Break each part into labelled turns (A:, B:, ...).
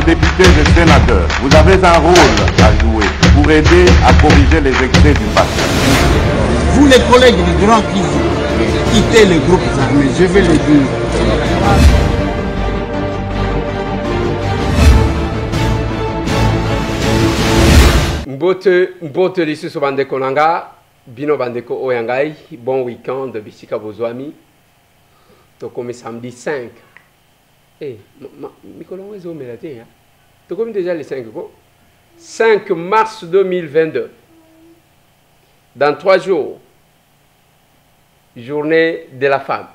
A: députés et sénateurs, vous avez un rôle à jouer pour aider à corriger les excès du passé.
B: Vous les collègues du grand qui quittez les groupes armés, je vais le dire.
C: Mbote lisusu bandeko nanga, bino bandeko oyangai, bon week-end, bisika bozwami. Tokomi samedi 5. Mikolo wezo melate, hein? Tokomi déjà le 5 quoi? 5 mars 2022. Dans 3 jours, journée de la femme.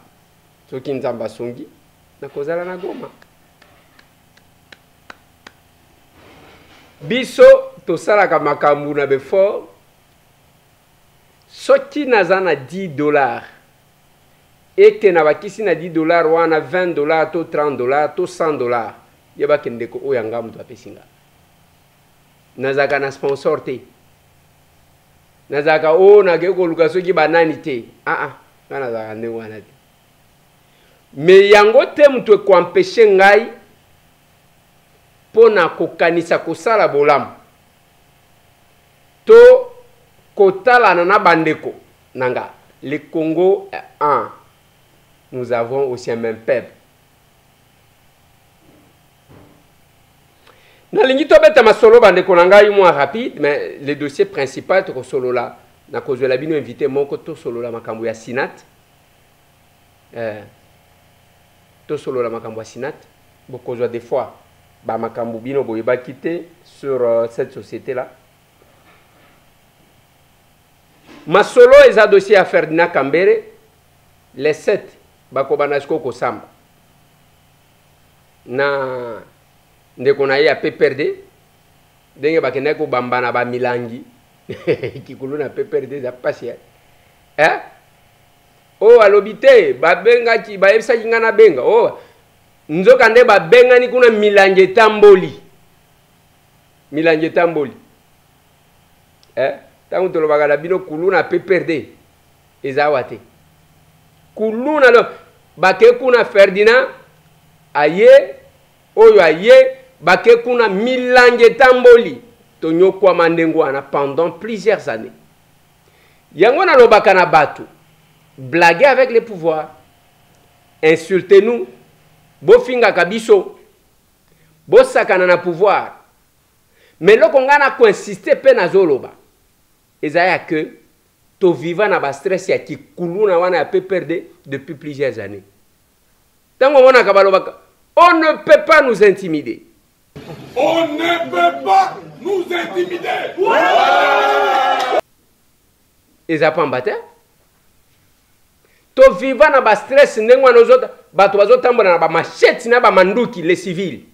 C: Soki nzamba songi, na kozala na Goma. Biso tosalaka makambu na befort. Soki nazana $10 et que na bakisi na $10 wana $20 to $30 to $100 yeba kendeko oyanga mutu apesinga. Nazaka na sponsor te. Nazaka o na keko luka soki banani te. Nazaka nde wana te. Me yango te mutu ko empêcher ngai pona kokanisa kosala bolamu. To kotala na bandeko nanga. Le Congo est un. Nous avons aussi un même peuple. Nalingi to beta masolo bandeko nanga moi rapide, mais le dossier principal to solo là. Na kozwe la bino invité moko to solo la makambo ya Sinat. To solo la makambo ya Sinat. Boko des fois ba makambo bino boyeba quitter sur cette société là. Masolo eza dossier à Ferdinand Kambere les 7 bakobanasko ko samba na ndeko na ye a PPRD ndenge bakende ko bambana ba milangi kikulu na PPRD za pasi o alobite babenga ki bayebisa kinga na benga o nzoka nde babenga ni kuna milangi tamboli tangu tolobaka na bino kuluna PPRD ezawate kuluna lo bake kuna Ferdinand aye oyo aye bake kuna milange tamboli tonyokwa mandengwana pendant plusieurs années yango na lobaka na batu blaguer avec les pouvoirs insultez-nous bofinga kabiso bosakana na pouvoir mais loko ngana ko insister pe na zoloba ezaya que to vivant na ba stress ya kikuluna wana ya PPRD depuis plusieurs années. Tango wana kabalobaka, on ne peut pas nous intimider.
D: On ne peut pas nous intimider.
C: Eza pa mbata? To vivant na ba stress ndengwa nozota bato bazotambola na ba machette na ba manduki les civils.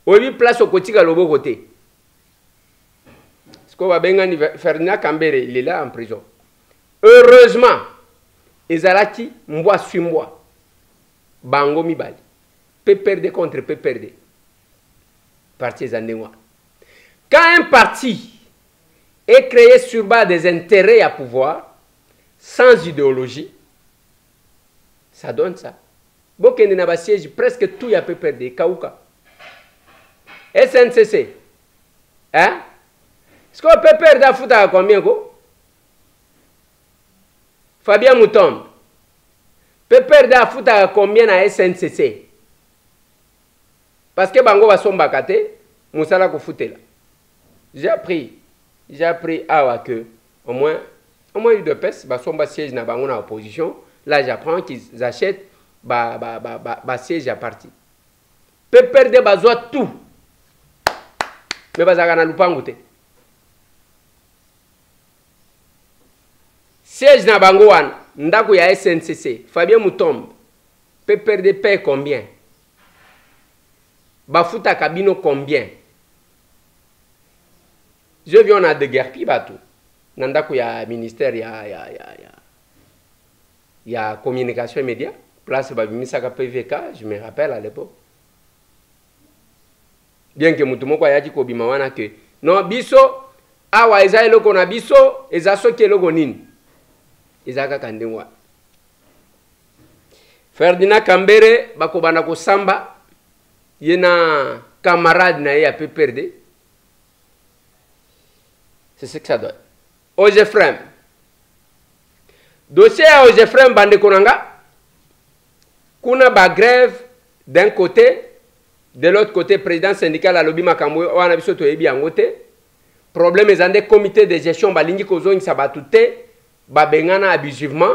C: Obi place okotika loboko te. Ferdinand Kambere, il est là en prison. Heureusement, Ezalaki, Mboa Suimboa, Bango Mibali, PPRD contre PPRD. Parti Zandewa. Quand un parti est créé sur base des intérêts à pouvoir, sans idéologie, ça donne ça. Bokende na ba siège presque tout ya PPRD, Kauka. SNCC. Hein? Est-ce qu'on peut perdre la foot à combien go? Fabien Mouton. Peut perdre la foot à combien à SNCC? Parce que Bango va somba kate, Moussala ko fouté là. J'ai appris que au moins une de peste, ba somba siège na bango na opposition. Là j'apprends qu'ils achètent ba siège à parti. Peut perdre bazwa tout. Mais bazaka na lupango te. Siège na bango wana ndako ya SNCC Fabien Moutombe PPRD paie combien? Bafuta kabino combien? Je viens na de guerre pi bato ndako ya ministère ya communication et médias place babimisaka PVK, je me rappelle à l'époque. Bien que mutu moko ayaki kobima wana que non biso awa eza eloko na biso eza soki eloko nini ezaka kandengwa. Ferdinand Kambere bakobana ko samba yena camarade na ya PPRD. C'est ce que ça doit. Ozefrem. Dossier à Ozefrem Bande Konanga. Kuna ba grève d'un côté, de l'autre côté, président syndical à Lobi Makambo, on a vu ebi angote. Problème est dans des comités de gestion, balingi kozo in sabatute, babengana abusivement,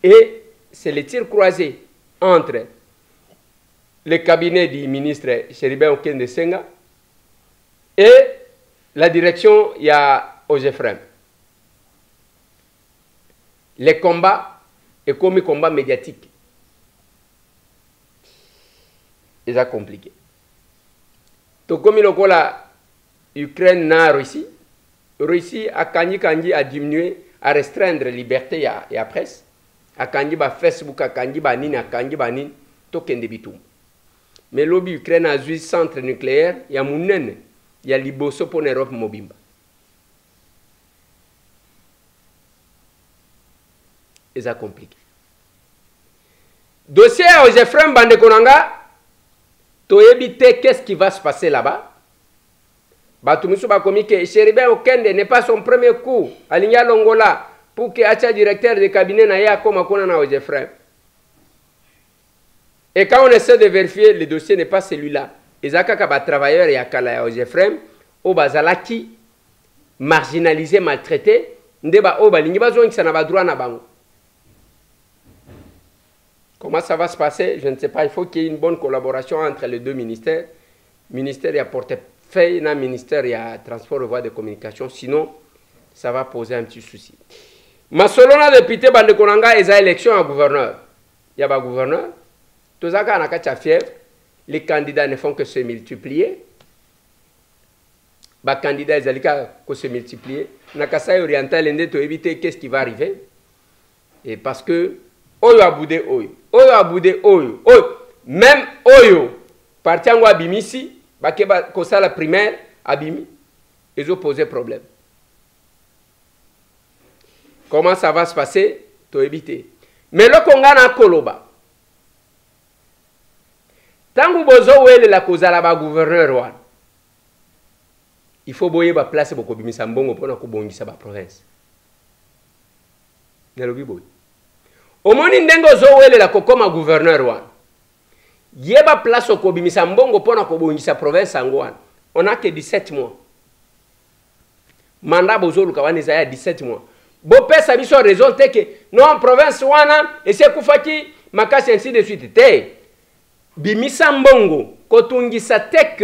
C: et c'est le tir croisé entre le cabinet du ministre Chéribin Okende Senga et la direction il y a Ozefrem. Les combats et comme combat médiatique. C'est compliqué. Donc comme il y a la Ukraine na Russie, Russie a kanji a diminué, à restreindre la liberté et la presse. A kanji ba Facebook, a kanji ba nini, to kende bitum. Mais lobby Ukraine a joué centre nucléaire, il y a Mounen, il y a Liboso pour l'Europe Mobimba. Et ça compliqué. Dossier aux Ephraim Bandekonanga, to éviter qu'est-ce qui va se passer là-bas. Batumisu bakomi que Chéribin Okende n'est pas son premier coup. Aligna Longola pour que Acha directeur de cabinet n'aille comme on a aux Ephraim. Et quand on essaie de vérifier, le dossier n'est pas celui-là. Ezaka kaba travailleur et akala aux Ephraim, au bazalaki marginalisé, maltraité, ndeba oba lingi bazon qui n'a droit na bango. Comment ça va se passer? Je ne sais pas. Il faut qu'il y ait une bonne collaboration entre les deux ministères. Ministère et portefeuille, le ministère et transport et voies de communication. Sinon, ça va poser un petit souci. Masolona député Bandekonanga et les élections à gouverneur. Il y a un gouverneur. Tout ça, quand on a fièvre, les candidats ne font que se multiplier. Les candidats, ils que se multiplier. Nakasa oriental, pour éviter qu'est-ce qui va arriver. Et parce que Oyo a boudé Oyo. Oyo a boudé Oyo. Même Oyo, parti en Abimisi, Bakeba Kosa la primaire, Abimi, ils ont posé problème. Comment ça va se passer? To éviter. Mais le Kongana Koloba. Tangu bozo wele la kozala ba gouverneur wan. Il faut boyer ba place boko bimisa mbongo pona ko bongisa ba province. Nelobi boy. Omoni ndengo zo wele la kokoma gouverneur wan. Yeba place ko bimisa mbongo pona ko bongisa province angwan. On a que 17 mois. Mandat bozo luka wan ezaya 17 mois. Bo pesa biso raison te que non province wana et c'est kufaki makasi ainsi de suite te. Bimisa mbongo kotungisa tek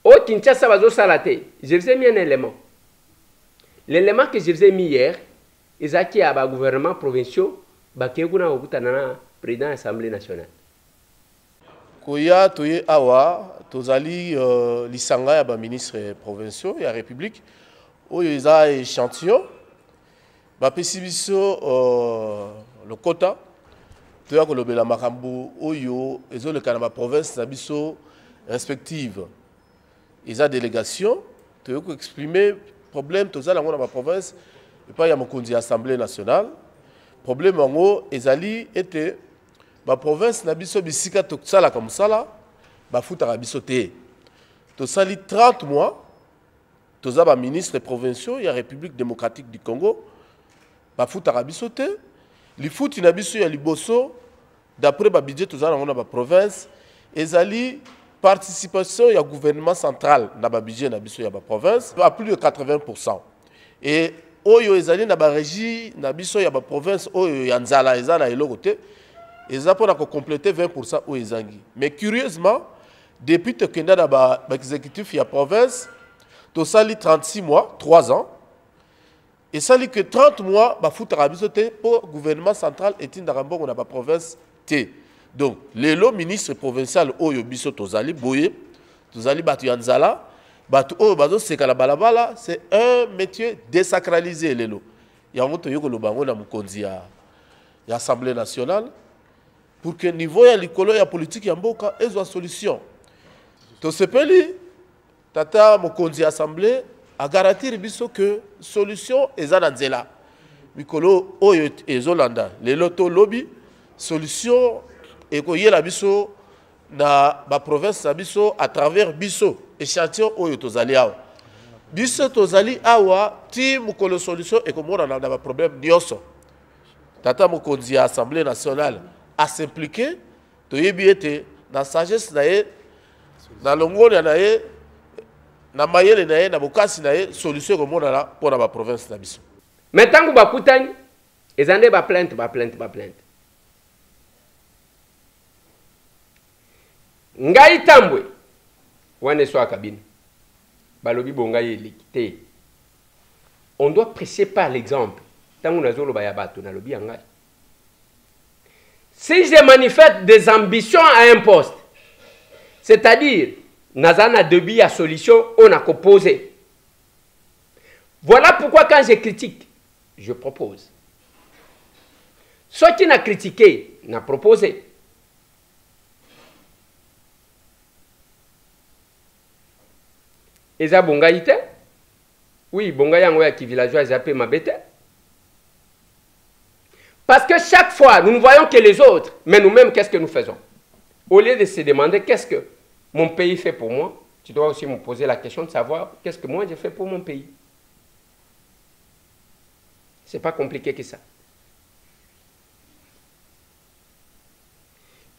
C: au Kinshasa bazo salate. Je vous ai mis un élément. L'élément que je vous ai mis hier, ezaki aba gouvernement provinciaux bakeguna okutanana président de l'Assemblée nationale.
E: Koya toye awa tozali lisanga ya ba ministre provinciaux ya République oyo eza échantillon ba pesibiso le quota toya kolobela makambo oyo ezoleka na ba province na biso respective. Eza délégation toya ko exprimer problème tozala ngona ba province et pas ya mokonzi assemblée nationale. Problème ngo ezali était ba province na biso bisika to sala comme ça là ba futa biso te. To sali 30 mois toza ba ministre provinciaux ya République démocratique du Congo ba futa biso te. Li futi na biso ya liboso d'après ba budget toza na ba province ezali participation ya gouvernement central na ba budget na biso ya ba province à plus de 80%. Et oyo ezali na ba régie na biso ya ba province oyo ya nzala ezala eloko te eza pona ko compléter 20% oyo ezangi. Mais curieusement depuis que kenda na ba exécutif ya province to sali 36 mois 3 ans et sali que 30 mois ba futa biso te pour gouvernement central etinda mbongo na ba province te. Donc lelo ministre provincial oyo biso tozali boye tozali batu ya nzala batu oyo bazo sekala balabala c'est un métier désacralisé lelo yango toyoko lobango na mukonzi ya Assemblée nationale pour que niveau ya likolo ya politique ya mboka ezwa solution to sepeli tata mukonzi Assemblée a garantir biso que solution eza na nzela mikolo oyo ezolanda lelo to lobby solution et ko yela biso na ba province na biso à travers biso échantillon oyo tozali awa biso tozali awa ti mokolo solution ekomona na ba problème nyonso tata mokonzi ya assemblée nationale a s'impliquer toyebi ete na sagesse na ye na longoli na ye na mayele na ye na bokasi na ye solution ekomona mpona ba province na biso
C: mais ntango bakutani eza nde baplainte ngai tambwe wana so akabine balobi bongai eleki te on doit presser par l'exemple ntango nazoloba ya bato nalobi ya ngai si je manifeste des ambitions à un poste c'est-à-dire naza na debi ya solution on a composé voilà pourquoi quand je critique je propose ceux qui n'a critiqué n'a proposé. Eza bongai te? Oui, bongai yango ya ki villageois zappé mabete. Parce que chaque fois, nous ne voyons que les autres, mais nous-mêmes, qu'est-ce que nous faisons? Au lieu de se demander qu'est-ce que mon pays fait pour moi, tu dois aussi me poser la question de savoir qu'est-ce que moi j'ai fait pour mon pays. C'est pas compliqué que ça.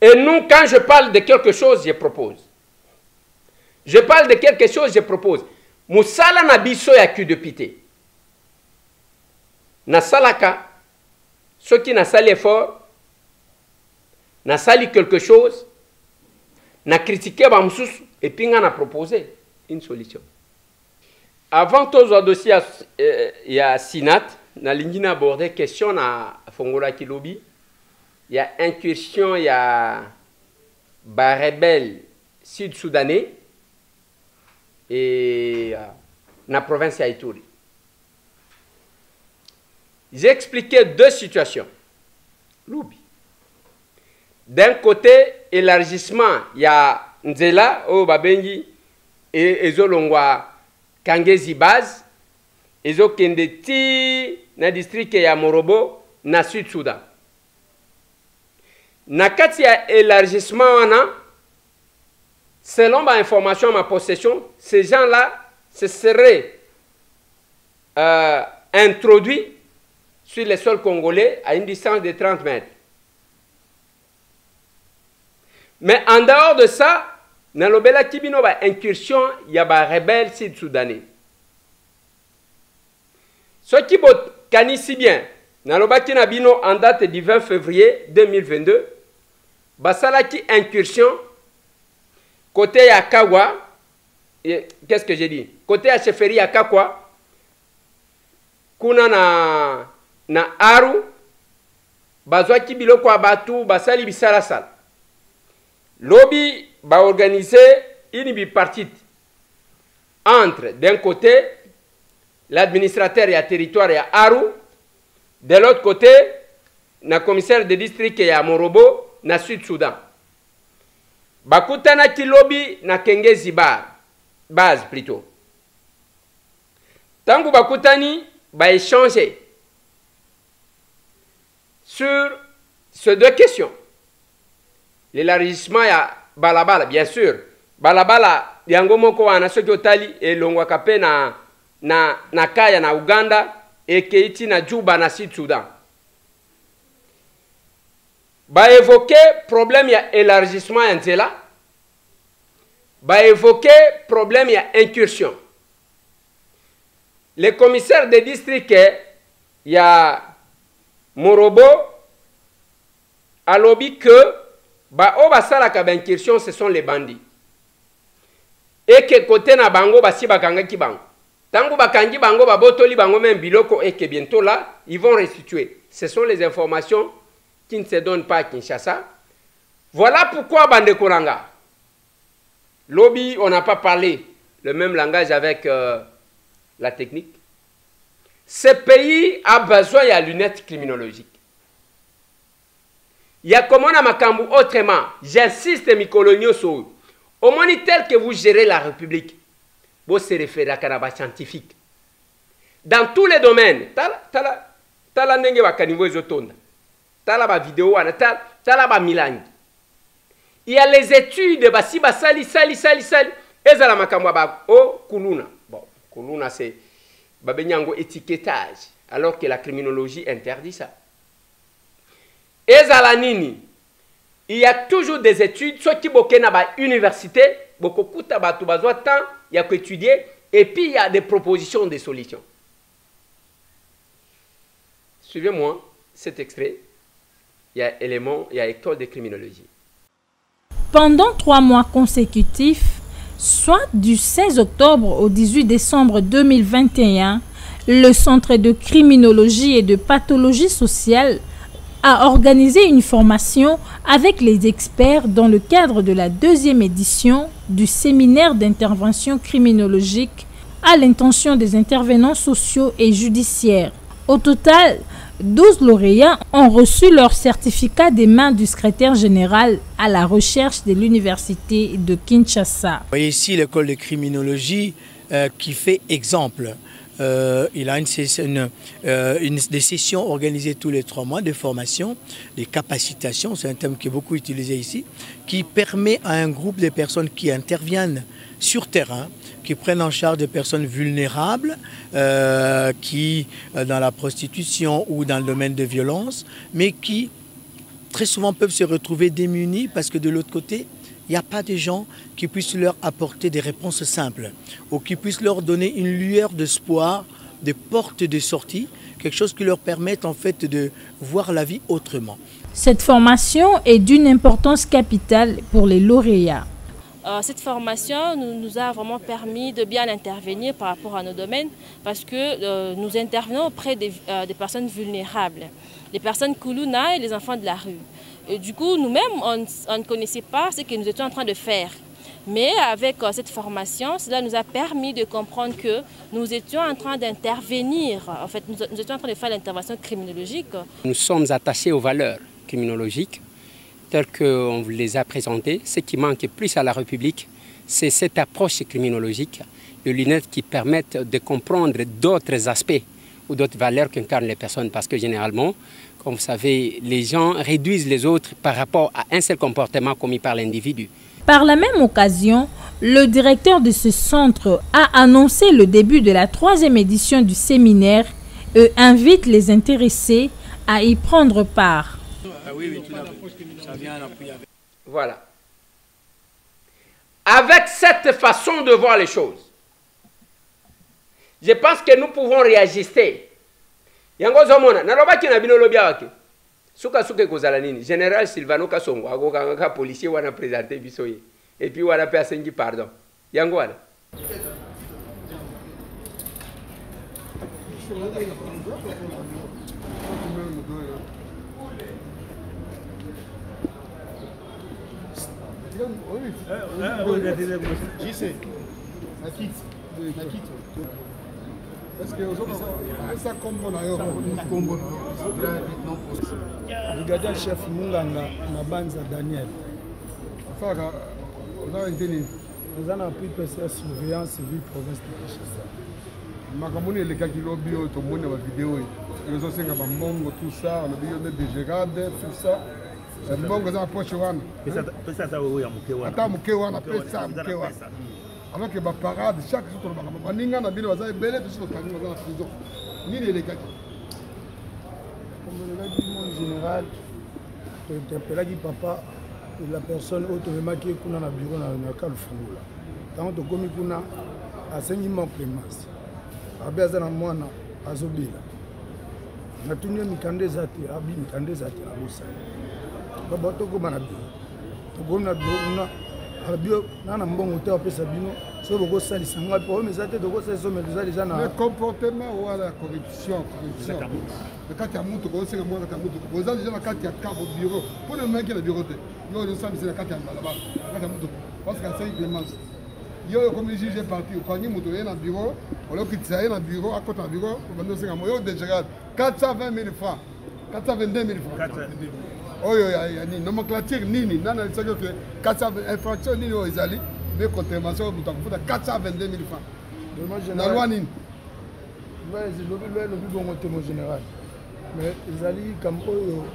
C: Et nous, quand je parle de quelque chose, je propose. Je parle de quelque chose, je propose. Moussala na biso ya kudepité. Na salaka, ceux qui na sali effort, na sali quelque chose, na critiqué bamsusu, et puis on a proposé une solution. Avant tous dossier il y a Sinat, na lingina abordé question na Fongola Kilobi. Il y a incursion, il y a rebelle sud-soudanais et la province de Ituri. J'ai expliqué deux situations. D'un côté, élargissement, il y a Nzela, Babengi, et Ezolongwa Kangezi Baz, Ezo Kendeti, na district ya Morobo, na Sud-Soudan. Nakati ya élargissement wana, selon ma information, ma possession, ces gens-là se seraient introduits sur le sol congolais à une distance de 30 mètres. Mais en dehors de ça, dans l'obéla Kibino, incursion, il y a des rebelles sud-soudanais. Ce qui est si bien, dans l'obéla Nabino, en date du 20 février 2022, basalaki incursion côté ya Kawa, qu'est-ce que j'ai dit? Côté ya chefferie ya Kakwa, kuna na Aru, bazwaki biloko abatu, basali bisala sala. Lobby va organiser une bipartite entre, d'un côté, l'administrateur et le territoire et Aru, de l'autre côté, le commissaire de district et à Morobo, na Sud-Soudan. Bakutana ki lobby na Kengezi base plutôt. Tangu bakutani ba échanger sur ces deux questions. L'élargissement ya balabala, bien sûr. Balabala yango moko wana soki otali elongwa kape na kaya na Uganda et keiti na Juba na Sud-Soudan. Ba évoquer problème ya élargissement ya Nzela. Ba évoquer problème ya incursion. Le commissaire de district ya Morobo a lobby que ba o basala ka incursion ce sont les bandits. Et que côté na bango basi bakanga ki bango. Tango bakangi bango babotoli bango même biloko et que bientôt là ils vont restituer. Ce sont les informations qui ne se donnent pas à Kinshasa. Voilà pourquoi bande Koranga. Lobby, on n'a pas parlé le même langage avec la technique. Ce pays a besoin de lunettes criminologiques. Il y a comment on a makambu autrement. J'insiste, mes coloniaux, au moins tel que vous gérez la République, vous se référez à Kanaba scientifique. Dans tous les domaines, tala nenge wakanivo ezotonda. Tala ba vidéo wana, tala ba milangi. il y a les études, basi basali sali sali sali. Ezala makamwa ba o kuluna. Bon, kuluna c'est babenyango étiquetage, alors que la criminologie interdit ça. Ezala nini? Il y a toujours des études, ceux qui boke na ba université, boko kuta ba tu bazwa temps, il y a qu'étudier, et puis il y a des propositions, des solutions. Suivez-moi cet extrait. Il y a élément, il y a école de criminologie.
F: Pendant 3 mois consécutifs, soit du 16 octobre au 18 décembre 2021, le Centre de criminologie et de pathologie sociale a organisé une formation avec les experts dans le cadre de la 2e édition du séminaire d'intervention criminologique à l'intention des intervenants sociaux et judiciaires. Au total, 12 lauréats ont reçu leur certificat des mains du secrétaire général à la recherche de l'université de Kinshasa.
G: Vous voyez ici l'école de criminologie qui fait exemple. Il a des sessions organisées tous les 3 mois de formation, des capacitations, c'est un thème qui est beaucoup utilisé ici, qui permet à un groupe de personnes qui interviennent sur terrain, qui prennent en charge des personnes vulnérables, qui dans la prostitution ou dans le domaine de violence, mais qui très souvent peuvent se retrouver démunis parce que de l'autre côté, il n'y a pas de gens qui puissent leur apporter des réponses simples ou qui puissent leur donner une lueur d'espoir, des portes de sortie, quelque chose qui leur permette en fait de voir la vie autrement.
F: Cette formation est d'une importance capitale pour les lauréats.
H: Cette formation nous a vraiment permis de bien intervenir par rapport à nos domaines parce que nous intervenons auprès des personnes vulnérables, les personnes Kuluna et les enfants de la rue. Et du coup, nous-mêmes, on ne connaissait pas ce que nous étions en train de faire. Mais avec cette formation, cela nous a permis de comprendre que nous étions en train d'intervenir. En fait, nous étions en train de faire l'intervention criminologique.
C: Nous sommes attachés aux valeurs criminologiques telles qu'on vous les a présentées. Ce qui manque plus à la République, c'est cette approche criminologique, de lunettes qui permettent de comprendre d'autres aspects ou d'autres valeurs qu'incarnent les personnes. Parce que généralement, comme vous savez, les gens réduisent les autres par rapport à un seul comportement commis par l'individu.
F: Par la même occasion, le directeur de ce centre a annoncé le début de la 3e édition du séminaire et invite les intéressés à y prendre part.
C: Voilà. Avec cette façon de voir les choses, je pense que nous pouvons réajuster. Yango zomona nalobaki na bino lobi awake suka suka kozala nini général Silvano Kasongo akokanga ka policier wana présenter biso ye et puis wana pe asengi pardon yango wana
B: Parce que ça comprend regardez le chef Munganga na Banza Daniel. Enfin, on a été nous avons pris PCR surveillance civile province de Kinshasa. Makamoni les gars qui l'ont bio tout le monde dans la vidéo. Ils ont senga bambongo tout ça, on a bio de Gérard tout ça. C'est bongo za approche wana.
I: Pesa za wewe ya mke wana.
B: Ata mke wana pesa mke wana. Alors que ma parade, chaque jour, on a des gens qui ont été belés, tous les gens qui ont été en prison. Ni les gars. Comme le gars du monde général, tu interpelles papa, la personne autonome qui est dans le bureau dans le Calfou. Quand tu as commis à Saint-Nimon Clémence, à Bézana Moana, à Zobila. Na tunyo mikande zati, abi mikande zati na Lusa. Baba toko manabi. Toko na bureau Abio nana mbongo te opesa bino so boko sali sangwa po mais ça te doko ça so mais déjà na le comportement ou la corruption le cas ya mutu ko seka mwana ka mutu ko za déjà na kati ya cabo bureau pour le mec qui le bureau te yo le samedi c'est la kati ya là-bas kati ya mutu parce que c'est Clémence yo comme juge parti ko ni mutu na bureau on le quitte na bureau à côté du bureau on va seka yo de Gérard 420 000 francs 422 000 francs oh ya ni nomenclature nini nana lisaki que 400 infraction nini o ezali mais contravention mutu akufuta 422 000 francs na loi nini ouais c'est le bon témoin général mais ezali comme oyo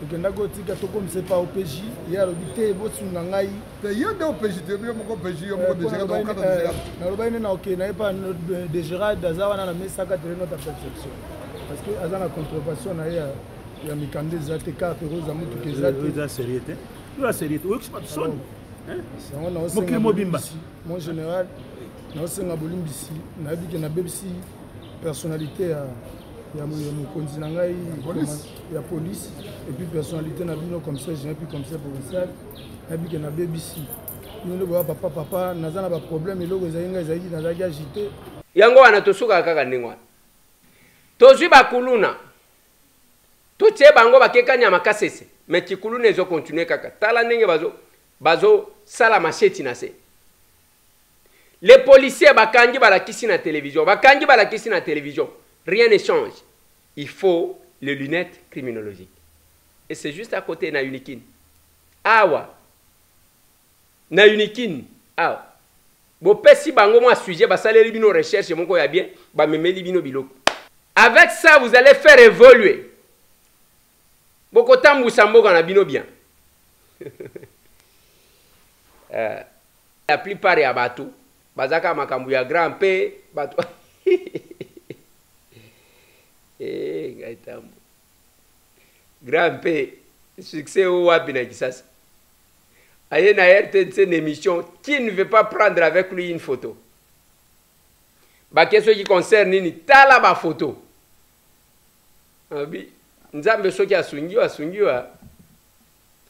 B: tokenda kotika tokomisa pa OPJ ye alobi te bosunga ngai
A: te ye nde OPJ te yo moko OPJ yo moko DGRAD
B: naloba ine na oke naye pa DGRAD aza wana na mesaka tele notre perception parce que aza na contrefaçon na ye ya mikanda eza te carte rose ya motuka eza te
I: eza sérieux te oyo sérieux te oyoki bato soni
B: sango naosenga bolimbisi mon général naosenga bolimbisi nayebi ke nabebisi personnalité ya mokonzi na ngai ya police et puis personnalité na bino commissaire général puis commissaire provincial nayebi ke nabebisi bino nde boya papa naza na baproblème eloko ezali ngai ezalaki nazalaki agité
C: yango wana tosukaka kaka ndenge wana tozwi bakuluna totie bango bakeka nyama kasese mais kikuluna ezokontinue kaka tala ndenge bazosala masheti na se les policiers bakangi balakisi na télévision rien ne change. Il faut les lunettes criminologiques. Et c'est juste à côté na Unikin. Awa. Na Unikin. Awa. Bo pesi bango mo sujet ba saleli bino recherche moko ya bien, ba memeli bino biloko. Avec ça vous allez faire évoluer. Boko tambusa mboka na bino bien. La plupart ya batu bazaka makambu ya grand P batu Grand P, succès au Wabina Kisas. Aïe na RTNC une émission, qui ne veut pas prendre avec lui une photo? Bah, qu'est-ce qui concerne ni tala ba photo? Abi, nzambe soki asungiwa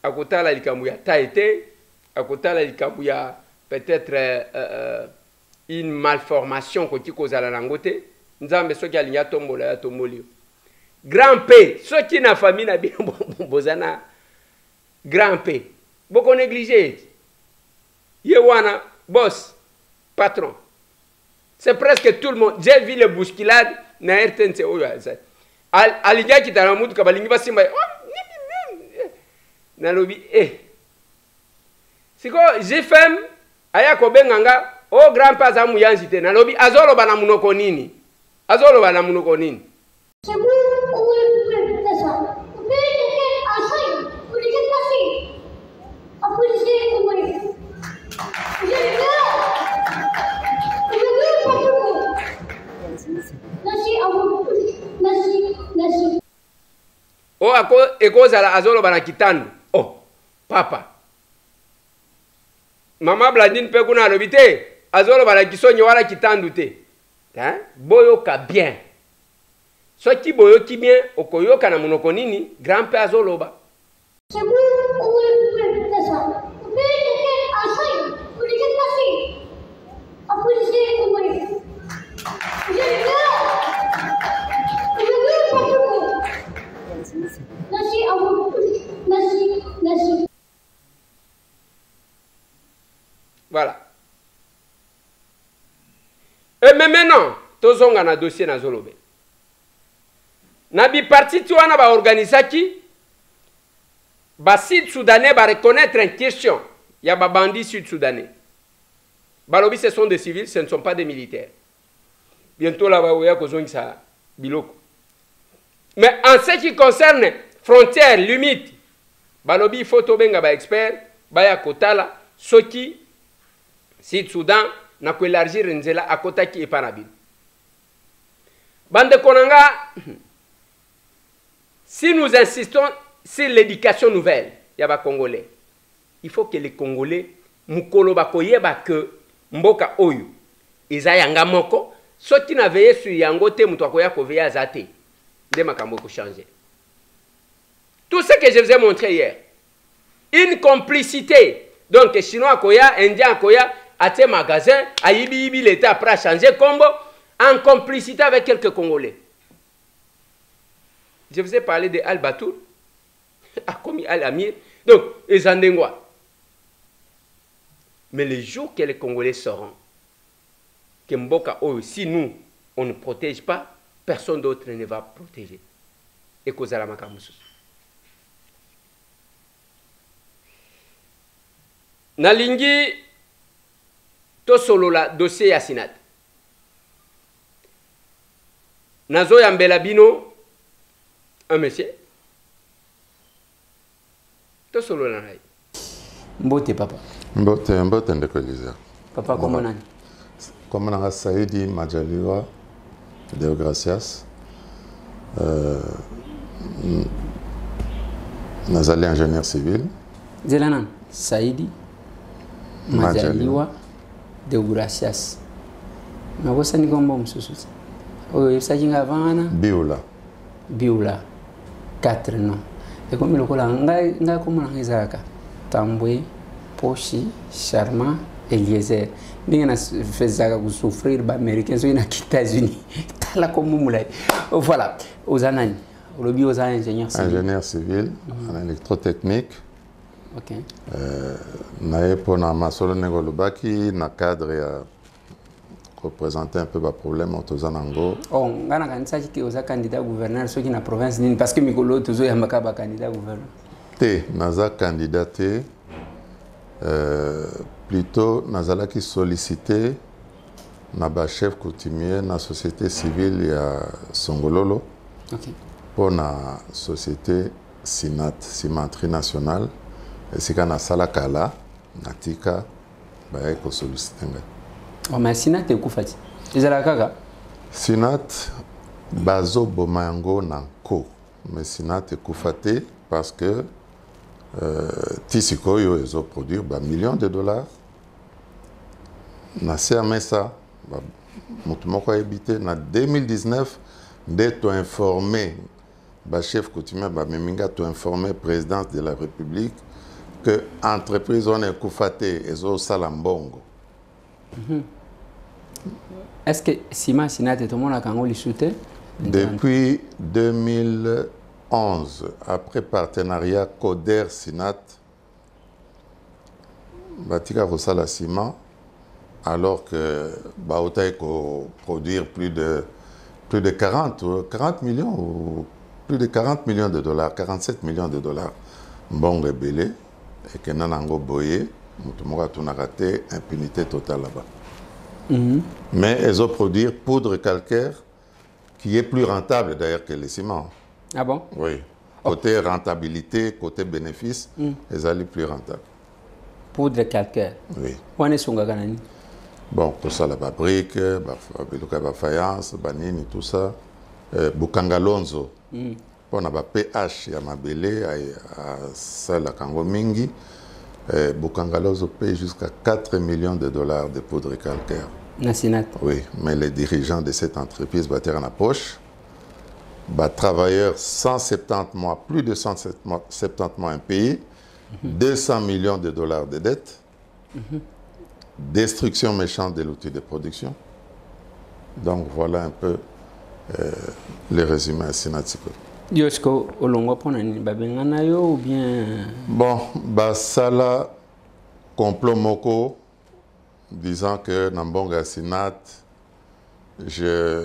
C: akotala likambu ya taite, akotala likambu ya peut-être une malformation koti kozala nangote. Nzambe soki alinya tombola ya tombolio. Grand P, soki na famille na bien bozana Grand P. Boko négligé. Ye wana boss, patron. C'est presque tout le monde. J'ai vu les bousculades na RTNC oyo asa. Alinya kitana mutu kabalingi basimba. Na lobi Siko JFM aya ko benganga o Grand P azamu yanzite na lobi azolo bana munoko nini. Azolo bana munoko nini?
J: C'est vous, on voulait faire ça. Vous pouvez quelqu'un à ça, vous voulez qu'elle passe. En policier, vous voulez. Vous avez peur. Vous avez peur pour tout. Merci à vous. Merci.
C: Oh, ekozala azolo bana kitando. Oh, papa. Mama Blandine pe kuna lobite. Azolo bana kisonyo wala kitandu te. Hein? Boyoka bien. Soki boyoki bien, okoyoka na munoko nini, Grand P azoloba.
J: C'est vous, on voulait faire ça. Vous pouvez quelqu'un à ça, vous voulez qu'elle passe. En policier, vous voulez. Vous avez peur. Vous avez peur pour tout. Merci à vous. Merci.
C: Voilà. Et mais maintenant, tozonga na dossier na zolobe. Na bi parti tu wana ba organisaki ba sud-soudanais ba reconnaître en question. Il y a ba bandits sud-soudanais. Balobi ce sont des civils, ce ne sont pas des militaires. Bientôt là ba oya kozongisa biloko. Mais en ce qui concerne frontières, limites, balobi il faut tobenga ba expert, ba ya kotala soki Sud-Soudan na ko élargir nzela akotaki epanabi. Bande konanga, si nous insistons sur l'éducation nouvelle, yaba Congolais, il faut que les Congolais mukolo bakoyeba que mboka oyo eza yanga moko, soki na veiller sur yango te muto akoya ko veiller azate, de makambo ko changer. Tout ce que je vous ai montré hier, une complicité. Donc chinois akoya, indien akoya, ate magasin, ayibi l'État après changer combo en complicité avec quelques Congolais. Je vous ai parlé de Al-Batour, Akomi Al-Amir, donc les Andengwa. Mais le jour que les Congolais sauront que Mboka, si nous, on ne protège pas, personne d'autre ne va protéger. Et Kozala Makamusus. Nalingi to solo la dossier ya Sinat. Nazo yambela bino un monsieur to solo na hai
G: Mbote papa.
A: Mbote ndeko Elisa.
G: Papa comment nani?
A: Comment nanga Saidi Majaliwa Deo Gracias. Nazali ingénieur civil.
G: Zelanan Saidi Majaliwa Deo Gracias. Nakosa ni kombo msusu. Oyo sajinga vana Biula 4 non. Et comme le cola ngai comment ngizaka Tambwe Poshi Sharma Eliezer ninga fezaka ku souffrir ba américain so ina États-Unis tala comme mulai. Voilà aux anani lobi aux ingénieur
A: civil en électrotechnique.
G: OK.
A: Na pona masolo nego lubaki na cadre ya représenter un peu le problème aux Zanango.
G: Oh, ngana kanisa ki oza candidat gouverneur ceux qui na province nini parce que mikolo tozo ya makaba candidat gouverneur.
A: Te naza candidaté plutôt nazala qui sollicité na ba chef coutumier na société civile ya Songololo.
G: OK.
A: Pour na société Sinat Cimenterie nationale et c'est kana sala kala natika ba ko sollicité.
G: Oh, mais Sinat est koufati. Ezala kaka.
A: Sinat bazo bomango nanko. Mais Sinat est koufati parce que Tisikoyo ils ont produit millions de dollars. Na CMSA mutumoko habité na 2019 d'être informé ba chef coutumier ba meminga to informé présidence de la République que entreprise on est koufati ezo salambongo.
G: Est-ce que Sima Sinat tout le monde a Kango soutenu?
A: Depuis 2011, après partenariat Coder Sinat, Batika Rosala Ciment, alors que Baota produire plus de 40 millions ou plus de 40 millions de dollars, 47 millions de dollars, bon rebellé, et que Nanango Boye, Moutoumora Tunarate, impunité totale là-bas. Mais elles ont produit poudre calcaire qui est plus rentable d'ailleurs que le ciment.
G: Ah bon?
A: Oui. Côté rentabilité, côté bénéfice, elles allaient plus rentables.
G: Poudre calcaire?
A: Oui.
G: Où est-ce qu'on a?
A: Bon, pour ça, la brique, la faïence, banini, tout ça. Bukangalonzo. On a un pH, il y a ma belé, à ça, la Kango Mingi. Bukangalonzo paye jusqu'à 4 millions de dollars de poudre calcaire.
G: Nasinat.
A: Oui, mais les dirigeants de cette entreprise battent en poche. Travailleurs 170 mois, plus de 170 mois impayés, 200 millions de dollars de dettes, destruction méchante de l'outil de production. Donc voilà un peu le résumé à Sinatiko.
G: Yosko olongo ponani babengana yo ou bien
A: bon basala complot moko disant que Nambonga Sinat je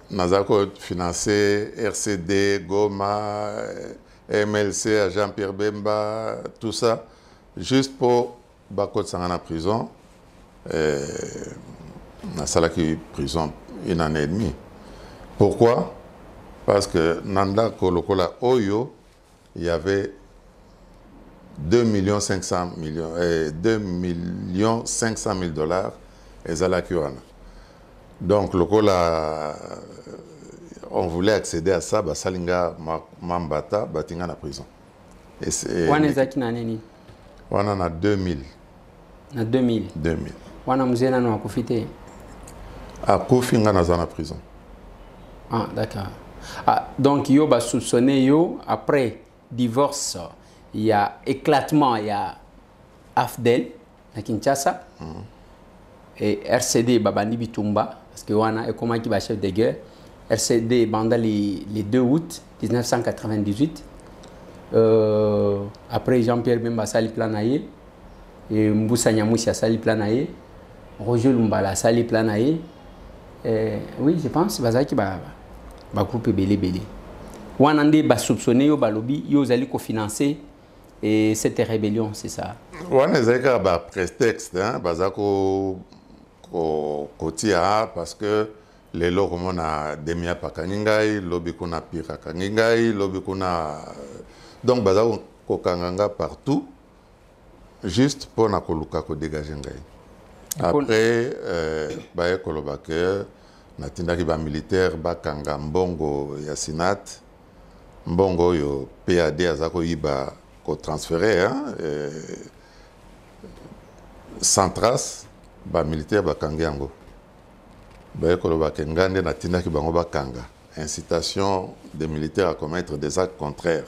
A: nazako financé RCD Goma MLC à Jean-Pierre Bemba tout ça juste pour bakot sangana prison na salaki prison 1 an et demi. Pourquoi? Parce que Nanda Kolokola Oyo, il y avait 2 500 000 dollars et Zalakiwana. Donc, Lokola, on voulait accéder à ça, Salinga Mambata, Batinga na prison. On en a 2000.
G: Na 2000.
A: 2000.
G: Wana mzena no akufite.
A: Akufinga na zana prison.
G: Ah, d'accord. Ah, donc, yo ba soupçonné yo après divorce, il y a éclatement, il y a Afdel à Kinshasa et RCD Babani Bitumba parce que wana est comment qui va chef de guerre. RCD pendant les 2 août 1998. Après Jean-Pierre Bemba Sali Planaye et Mboussa Nyamoussa Sali Planaye, Roger Lumbala Sali Planaye. Oui, je pense que c'est ça ba groupe belé. Wanande ba soupçonné yo balobi yo zali ko financer et cette rébellion, c'est ça.
A: Wana zaka ba prétexte hein bazako kotia parce que les lots comme on a demia pakaningai, lobi kuna pira kaningai, lobi kuna donc bazako kokanganga partout juste pour na koluka ko dégager ngai. Après baye kolobake natindaki ba militaire bakanga mbongo ya Sinat mbongo yo PAD azako yiba ko transférer sans trace ba militaire bakanga yango baye kolobake ngande natindaki bango bakanga incitation des militaires à commettre des actes contraires.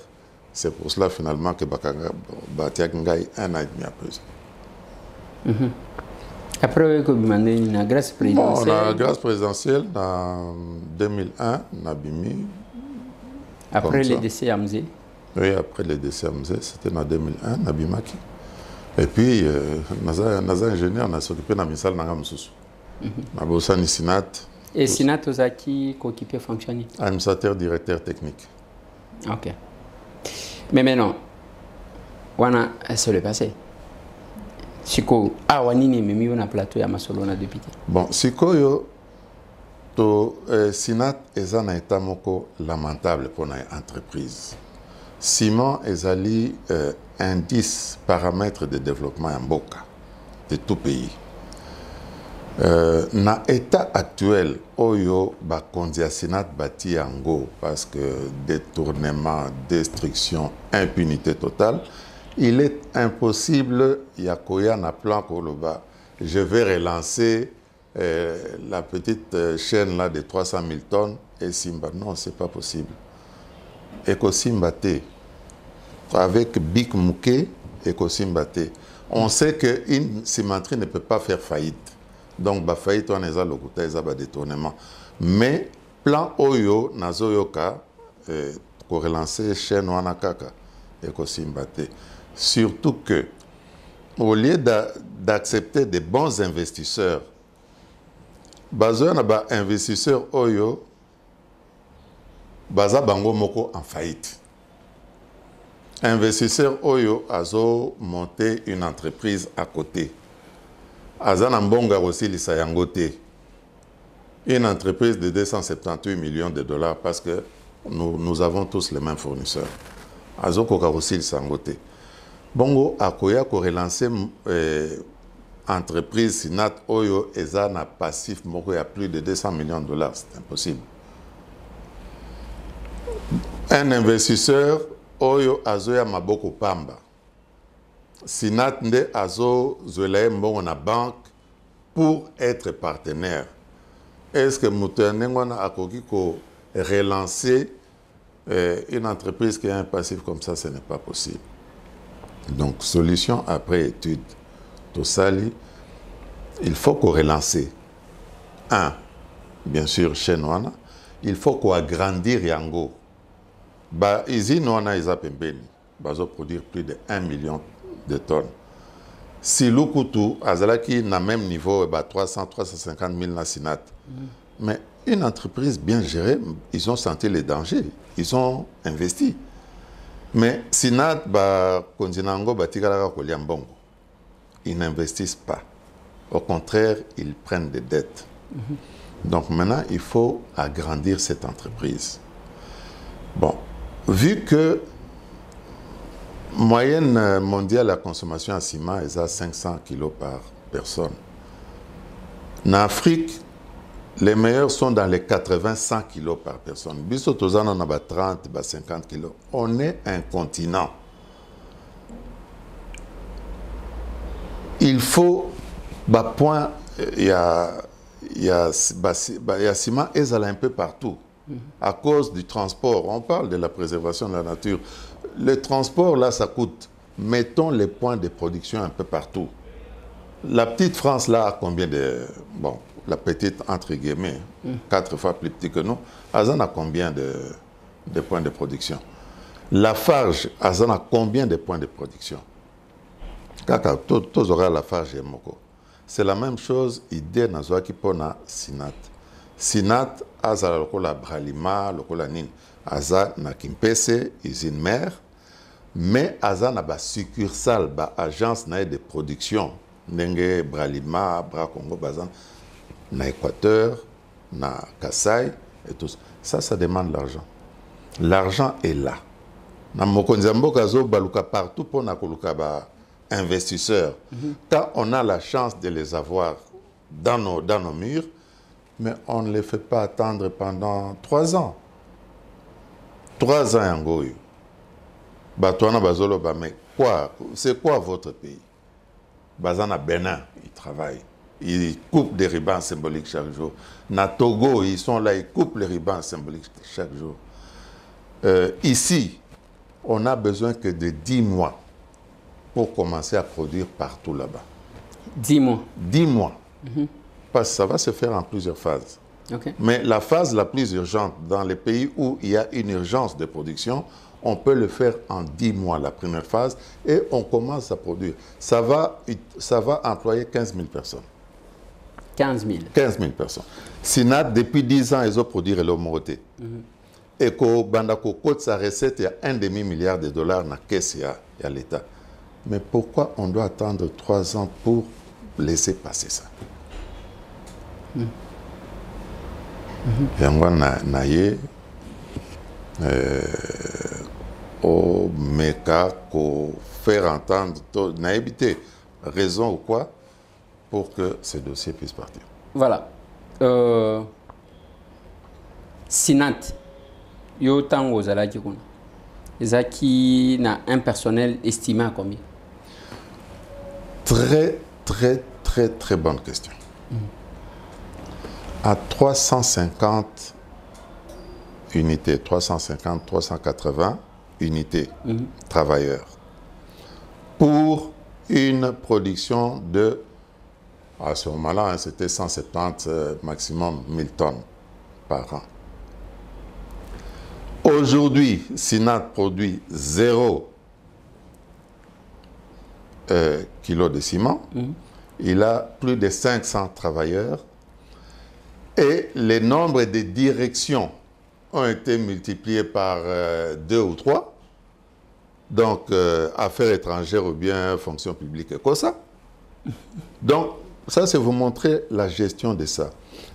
A: C'est pour cela finalement que bakanga batiaki ngai 1 an et demi après.
C: Après, vous demandez une grâce présidentielle.
A: Bon, la grâce présidentielle, en 2001, Nabimi.
C: Après le décès à Mzé.
A: Oui, après le décès à Mzé, c'était en 2001, Nabimaki. Et puis, Naza ingénieur, on a s'occupé de la misale Nangamsusu. Nabosani Sinat.
C: Et Sinat, vous avez qui occupé fonctionner?
A: Administrateur, directeur technique.
C: Ok. Mais maintenant, on a le passé. Siko awanini mimi on a plateau ya masolo na député.
A: Bon, siko yo to Sinat ezana état moko lamentable pour une entreprise. Ciment ezali indice paramètre de développement en Mboka de tout pays. Na état actuel oyo ba kondia Sinat bati yango parce que détournement, destruction, impunité totale. Il est impossible, Yakoya n'a plan pour le bas. Je vais relancer la petite chaîne là de 300 000 tonnes et Simba. Non, ce n'est pas possible. Eko Simbate, avec Big Mouké, Eko Simbate. On sait qu'une cimenterie ne peut pas faire faillite. Donc, ba faillite, on est à l'okuta, ils ont des détournements. Mais, plan Oyo, Nazoyoka, pour relancer chaîne Wanakaka, Eko Simbate. Surtout que, au lieu d'accepter des bons investisseurs, bazoya investisseurs oyo, baza bango moko en faillite. Investisseur oyo azo monter une entreprise à côté. Azana mbonga aussi lisa yangote. Une entreprise de 278 millions de dollars parce que nous avons tous les mêmes fournisseurs. Azo koka aussi lisa yangote. Bongo akoya ko relancer entreprise Sinat oyo ezana passif moko ya plus de 200 millions de dollars, c'est impossible. Un investisseur oyo azoya maboko pamba. Sinat nde azo zolaye mbongo na banque pour être partenaire. Est-ce que Moutenengwana akoki ko relancer une entreprise qui a un passif comme ça, ce n'est pas possible. Donc, solution après étude, tout ça, il faut qu'on relance. Bien sûr, chez nous, il faut qu'on agrandisse Yango. Ici, nous avons produire plus de 1 million de tonnes. Si l'Ukutu, Azalaki, n'a même niveau 300-350 000 nasinat. Mais une entreprise bien gérée, ils ont senti les dangers, ils ont investi. Mais Sinat, ils n'investissent pas. Au contraire, ils prennent des dettes. Donc maintenant, il faut agrandir cette entreprise. Bon, vu que moyenne mondiale la consommation en ciment est à 500 kg par personne. En Afrique, les meilleurs sont dans les 80-100 kg par personne. Biso tozana on a 30, 50 kg. On est un continent. Il faut, point, il y a ciment et un peu partout. À cause du transport, on parle de la préservation de la nature. Le transport, là, ça coûte. Mettons les points de production un peu partout. La petite France, là, a combien de... Bon, la petite, entre guillemets, 4 fois plus petite que nous, Azan a combien de points de production? La Farge, Azan a combien de points de production? Kaka, tous aura la Farge et Moko. C'est la même chose, idée dans ce qui pona Sinat. Sinat, Azan lokola Bralima, lokola Nin. Azan na Kimpese, usine mère, mais Azan a ba succursale, ba agence de production. Nenge Bralima, Bra Congo, Bazan. Na Équateur, na Kassai et tout ça. Ça demande l'argent. L'argent est là. Na mokonzamboka zo baluka partout pour na koluka ba investisseurs. Quand on a la chance de les avoir dans nos murs, mais on ne les fait pas attendre pendant 3 ans. 3 ans en Goyo. Batouana Bazolo, mais quoi? C'est quoi votre pays? Bazana Bénin, ils travaillent. Ils coupent des rubans symboliques chaque jour. Na Togo, ils sont là, ils coupent les rubans symboliques chaque jour. Ici, on a besoin que de 10 mois pour commencer à produire partout là-bas.
K: 10 mois
A: 10 mois. Parce que ça va se faire en plusieurs phases.
K: Okay.
A: Mais la phase la plus urgente, dans les pays où il y a une urgence de production, on peut le faire en 10 mois, la première phase, et on commence à produire. Ça va employer 15 000 personnes.
K: 15 000.
A: 15 000 personnes. Sinat, depuis 10 ans, ils ont produit le Moroté. Et que Bandako cote sa recette, il y a $1,5 milliard dans la caisse, il y a l'État. Mais pourquoi on doit attendre 3 ans pour laisser passer ça? Yango naye au meka ko faire entendre na éviter raison ou quoi pour que ce dossier puisse partir.
K: Voilà. Sinat yo tango zalaki kuna. Ezaki na un personnel estimé à combien?
A: Très bonne question. À 350 unités, 380 unités travailleurs pour une production de, à ce moment-là, hein, c'était 170 maximum 1000 tonnes par an. Aujourd'hui, Sinat produit 0 kilo de ciment. Il a plus de 500 travailleurs. Et les nombres de directions ont été multipliés par 2 ou 3. Donc, affaires étrangères ou bien fonction publique et quoi ça. Donc, ça, c'est vous montrer la gestion de ça.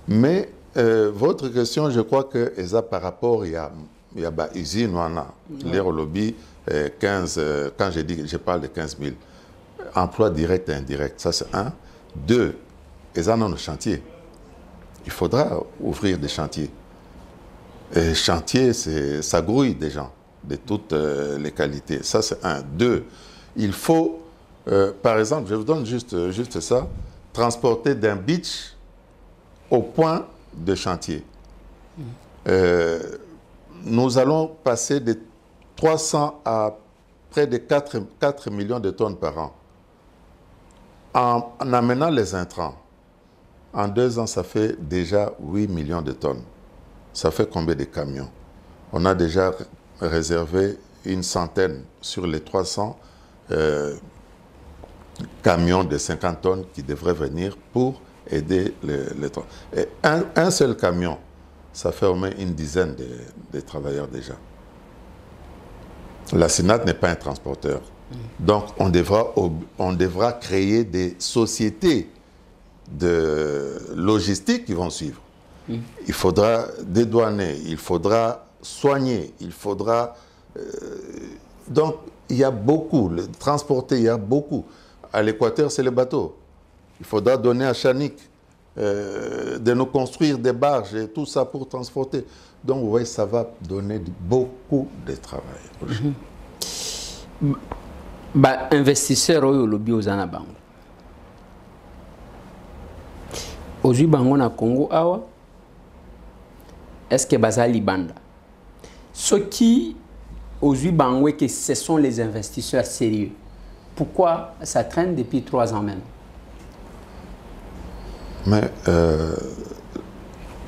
A: Mais votre question, je crois que par rapport, il y a usine, on a l'air lobby 15, quand je parle de 15 000. Emploi direct et indirect, ça c'est 1. 2, ils en ont le chantier. Il faudra ouvrir des chantiers. Et chantier, ça grouille des gens de toutes les qualités. Ça, c'est 1. 2, il faut, par exemple, je vous donne juste ça, transporter d'un beach au point de chantier. Nous allons passer de 300 à près de 4 millions de tonnes par an. En amenant les intrants, en 2 ans, ça fait déjà 8 millions de tonnes. Ça fait combien de camions? On a déjà réservé une centaine sur les 300 camions de 50 tonnes qui devraient venir pour aider les transports. Et un seul camion, ça fait au moins une dizaine de travailleurs déjà. La Sinat n'est pas un transporteur. Donc, on devra créer des sociétés de logistique qui vont suivre. Il faudra dédouaner, il faudra soigner, il faudra... donc, il y a beaucoup, transporter, il y a beaucoup. À l'Équateur, c'est le bateau. Il faudra donner à Chanik de nous construire des barges et tout ça pour transporter. Donc, vous voyez, ça va donner beaucoup de travail.
K: Ba investisseur oyo lobby ozana bango. Ozui bango na Congo awa. Est-ce que bazali banda? Ceux qui ozui bango que ce sont les investisseurs sérieux. Pourquoi ça traîne depuis 3 ans même?
A: Mais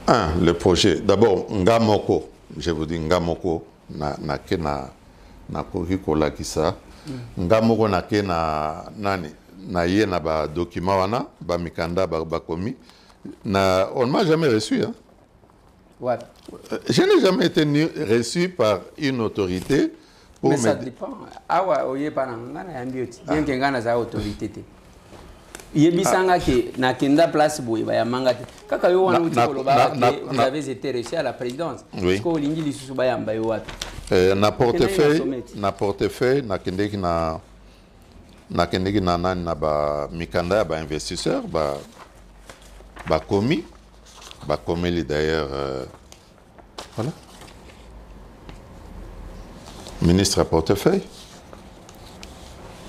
A: le projet, d'abord Ngamoko, je vous dis Ngamoko na kurikola kisa. Ngamoko nake na ye na ba document wana ba mikanda ba komi na on m'a jamais reçu hein.
K: Ouais.
A: Je n'ai jamais été reçu par une autorité pour
K: mais ça dépend. Awa oye pa ngana ya mbioti bien que ngana za autorité te. Yebisanga ke na kenda place boye ba ya manga te. Kaka yo wana uti koloba ke vous avez été reçu à la présidence. Parce que lingi lisusu ba yamba yo wapi.
A: na portefeuille nakendeki na nani na ba mikanda ya ba investisseur ba commis d'ailleurs voilà ministre à portefeuille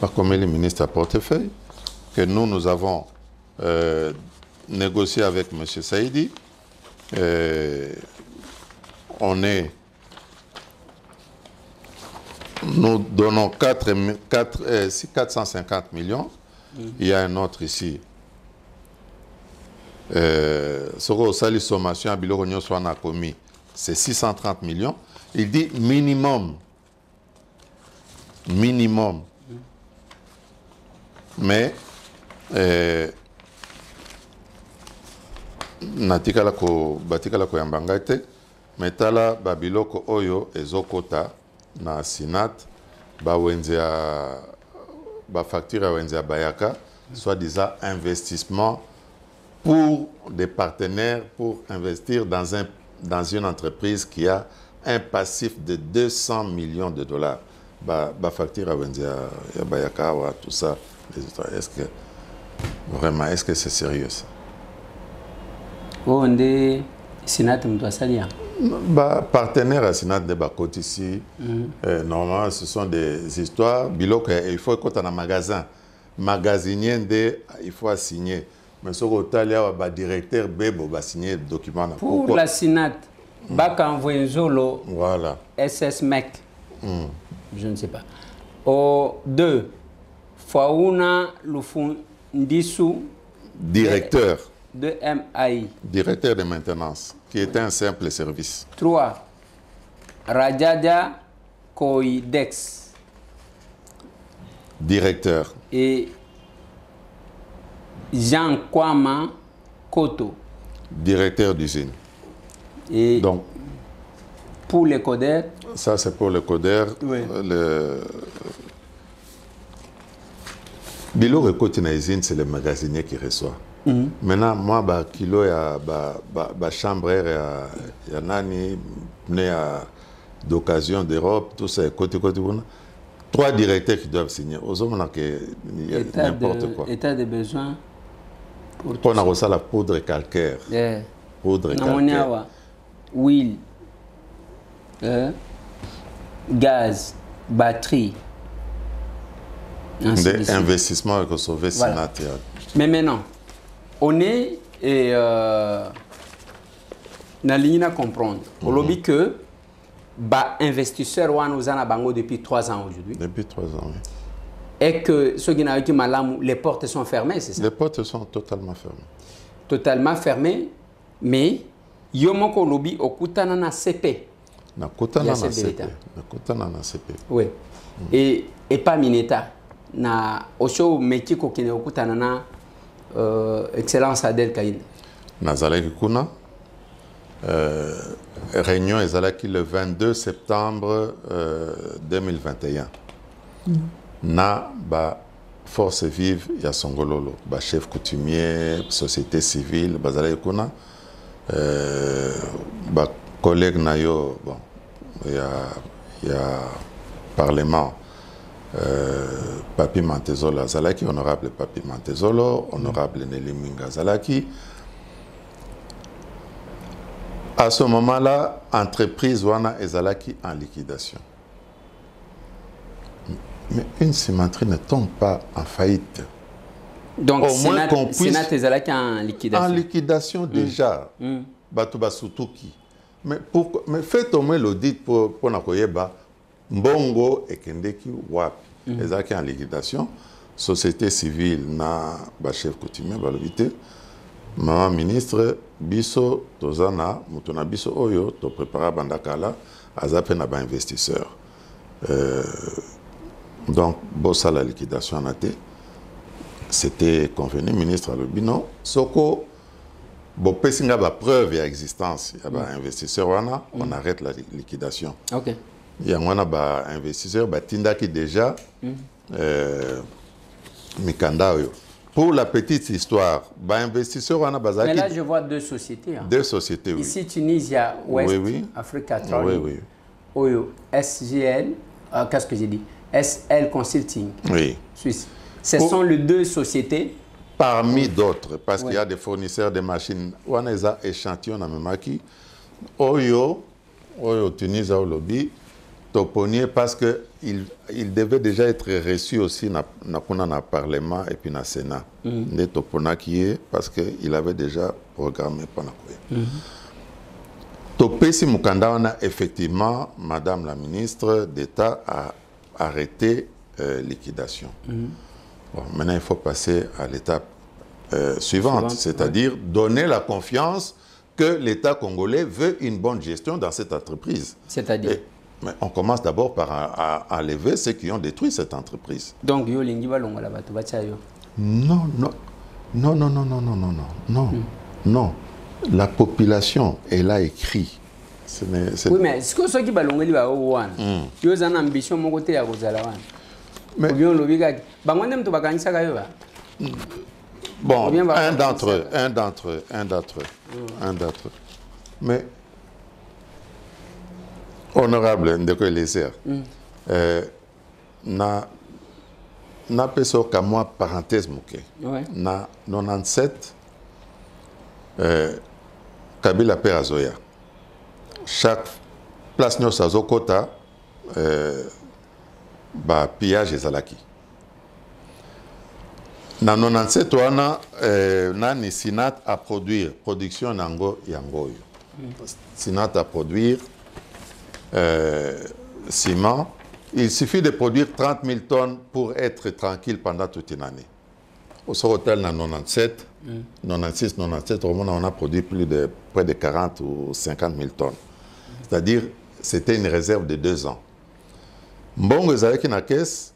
A: le ministre à portefeuille que nous avons négocié avec M. Saïdi. Nous donnons 450 millions. Il y a un autre ici. Soro Sali Sommation à Bilogno Swana commis, c'est 630 millions. Il dit minimum. Mais natikala ko yambanga te metala babiloko oyo ezokota na Sinat ba facture ya wenzia bayaka soi-disant investissement pour des partenaires pour investir dans une entreprise qui a un passif de 200 millions de dollars. Ba facture ya wenzia ya bayaka wa tout ça. Est-ce que c'est sérieux ça?
K: On est Sinat Mtwasalia.
A: Partenaire à Sinat de Bakot ici. Normalement, ce sont des histoires. Il faut qu'on ait un magasin. Magasinier, il faut signer. Mais ce qu'on a le directeur Bebo va signer le document.
K: Pour la Sinat, Baka envoyé Zolo.
A: Voilà.
K: SS MEC. Je ne sais pas. Deux. Fauna Lufundisu.
A: Directeur.
K: De MAI.
A: Directeur de maintenance, qui était un simple service.
K: 3. Rajaja Koidex.
A: Directeur.
K: Et Jean Kwama Koto.
A: Directeur d'usine.
K: Et
A: donc,
K: pour les codeurs.
A: Ça, c'est pour le codeur.
K: Oui.
A: Bilo récolte na usine, c'est le magasinier qui reçoit. Maintenant, moi, kilo ya chambre ya nani d'occasion d'Europe, tout ça, côté. 3 directeurs qui doivent signer. Aux hommes, il y a n'importe quoi.
K: État de besoin.
A: Pour on a la poudre calcaire. Poudre calcaire.
K: Huile, gaz, batterie.
A: Des investissements que sauver Sinat.
K: Mais maintenant, on est na ligne à comprendre. On lobby que investisseurs nous en bango depuis 3 ans aujourd'hui.
A: Depuis 3 ans, oui.
K: Et que ceux qui n'ont pas les portes sont fermées, c'est ça?
A: Les portes sont totalement fermées.
K: Totalement fermées, mais yomoko lobby okutana na CP.
A: Na kutana na CP. Na kutana na CP.
K: Oui. Et pas Mineta. Na osho métier ko kine okutana na excellence Adel Kaïn.
A: Nazalaki kuna réunion ezalaki le 22 septembre 2021. Na force vive ya Songololo, chef coutumier, société civile, bazalaki kuna collègue nayo bon il y a parlement Papi Mantezolo Zalaki, honorable Papi Mantezolo, honorable Nelly Mwinga Zalaki. À ce moment-là, entreprise Wana et Zalaki en liquidation. Mais une cimenterie ne tombe pas en faillite.
K: Donc, au moins qu'on puisse... Sinat et Zalaki en liquidation.
A: En liquidation déjà. Batouba Sutuki. Mais faites au moins l'audit pour Nakoyeba. Mbongo et Kendeki Wap. Les acquis en liquidation. Société civile na chef coutumier balobité. Maman ministre biso tozana mutuna biso oyo to prépara bandakala azape na ba investisseur. Donc bossa la liquidation en até. C'était convenu ministre Alobino Soko bo pesinga ba preuve ya existence ya ba investisseur wana on arrête la liquidation.
K: OK.
A: Il y a un investisseur qui déjà Mikanda. Pour la petite histoire, investisseur
K: mais là je vois 2 sociétés. Hein.
A: 2 sociétés, oui.
K: Ici Tunisia, Ouest,
A: oui.
K: Africa.
A: Oui, oui.
K: Oyo, SGL, qu'est-ce que j'ai dit? SL Consulting.
A: Oui.
K: Suisse. Ce sont les deux sociétés.
A: Parmi d'autres, parce qu'il y a des fournisseurs de machines. On a des échantillons dans le Maki. Oyo, Tunis, au lobby, Toponier, parce qu'il devait déjà être reçu aussi dans le Parlement et puis dans le Sénat. Ne Topona qui est, parce qu'il avait déjà programmé pendant quoi. Topesi Mukanda, on a effectivement, Madame la ministre d'État a arrêté liquidation. Bon, maintenant, il faut passer à l'étape suivante, c'est-à-dire donner la confiance que l'État congolais veut une bonne gestion dans cette entreprise.
K: C'est-à-dire?
A: Mais on commence d'abord par enlever ceux qui ont détruit cette entreprise.
K: Donc, non,
A: non. La population, elle a écrit.
K: Oui, mais est-ce que ceux qui balongeli ba owan, ils ont une ambition mon côté à Rosalawan. Mais bien le biga, bangonem to bakanisa kayo ba.
A: Bon, un d'entre eux. Mais honorable Ndeko Eliezer, na peso ka moi parenthèse muke. Na 97 Kabila pe azoya. Chaque place nous sazo kota ba pillage ezalaki. Na 97 wana nani Sinat à produire production nango yangoyo. Sinat à produire ciment. Il suffit de produire 30 000 tonnes pour être tranquille pendant toute une année. Au Sorotel, en 97, 96, 97, on a produit près de 40 ou 50 000 tonnes. C'est-à-dire, c'était une réserve de 2 ans. Mbongo Zaleki na caisse,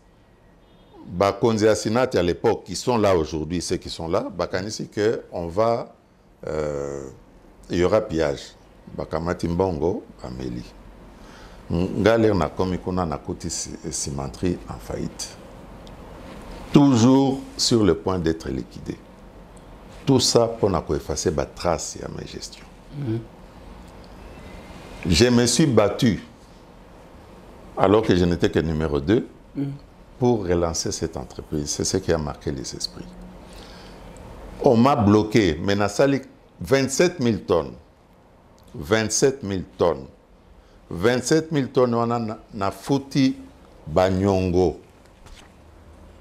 A: Bakonzi Asinati à l'époque, qui sont là aujourd'hui, ceux qui sont là, Bakanisi qu'on va, il y aura pillage. Bakamati Mbongo, Amélie. Ngaler na komikuna na koti cimenterie en faillite. Toujours sur le point d'être liquidé. Tout ça pour effacer la trace à ma gestion. Je me suis battu, alors que je n'étais que numéro 2, pour relancer cette entreprise. C'est ce qui a marqué les esprits. On m'a bloqué, mais na sali 27 000 tonnes. 27 000 tonnes. 27 000 tonnes, on a na fouti Banyongo.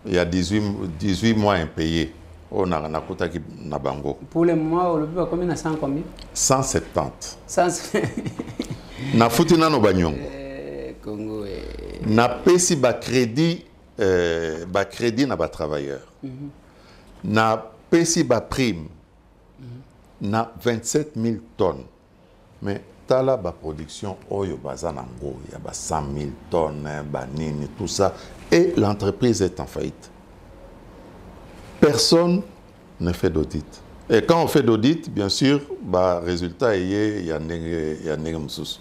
A: Il y a 18 mois impayés. On a na Bango.
K: Pour le mois, on a combien? 100 combien?
A: 170. Na fouti na no Banyongo.
K: Congo.
A: Na pesi ba crédit na ba travailleur. Na pesi ba prime. Na 27 000 tonnes. Mais tala ba production oyo bazanango, il y a 100 000 tonnes, banini, tout ça, et l'entreprise est en faillite. Personne ne fait d'audit. Et quand on fait d'audit, bien sûr, bah résultat il y a négamsus.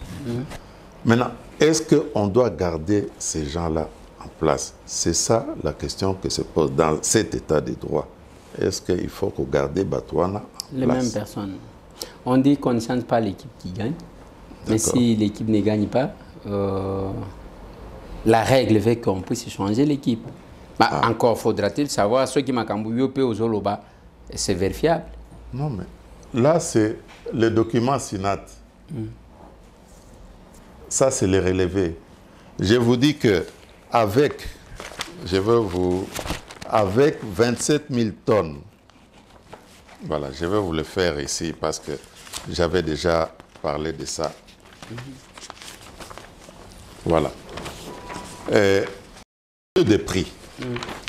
A: Maintenant, est-ce qu'on doit garder ces gens-là en place? C'est ça la question que se pose dans cet état de droit. Est-ce qu'il faut qu'on garde Batouana en
K: les
A: place?
K: mêmes personnes. On dit qu'on ne change pas l'équipe qui gagne. Mais si l'équipe ne gagne pas, la règle veut qu'on puisse changer l'équipe. Bah, encore faudra-t-il savoir ceux qui m'ont aux Oloba, c'est vérifiable.
A: Non, mais là, c'est le document SINAT. Ça, c'est le relevé. Je vous dis que avec 27 000 tonnes, voilà, je vais vous le faire ici parce que j'avais déjà parlé de ça. Voilà. De prix,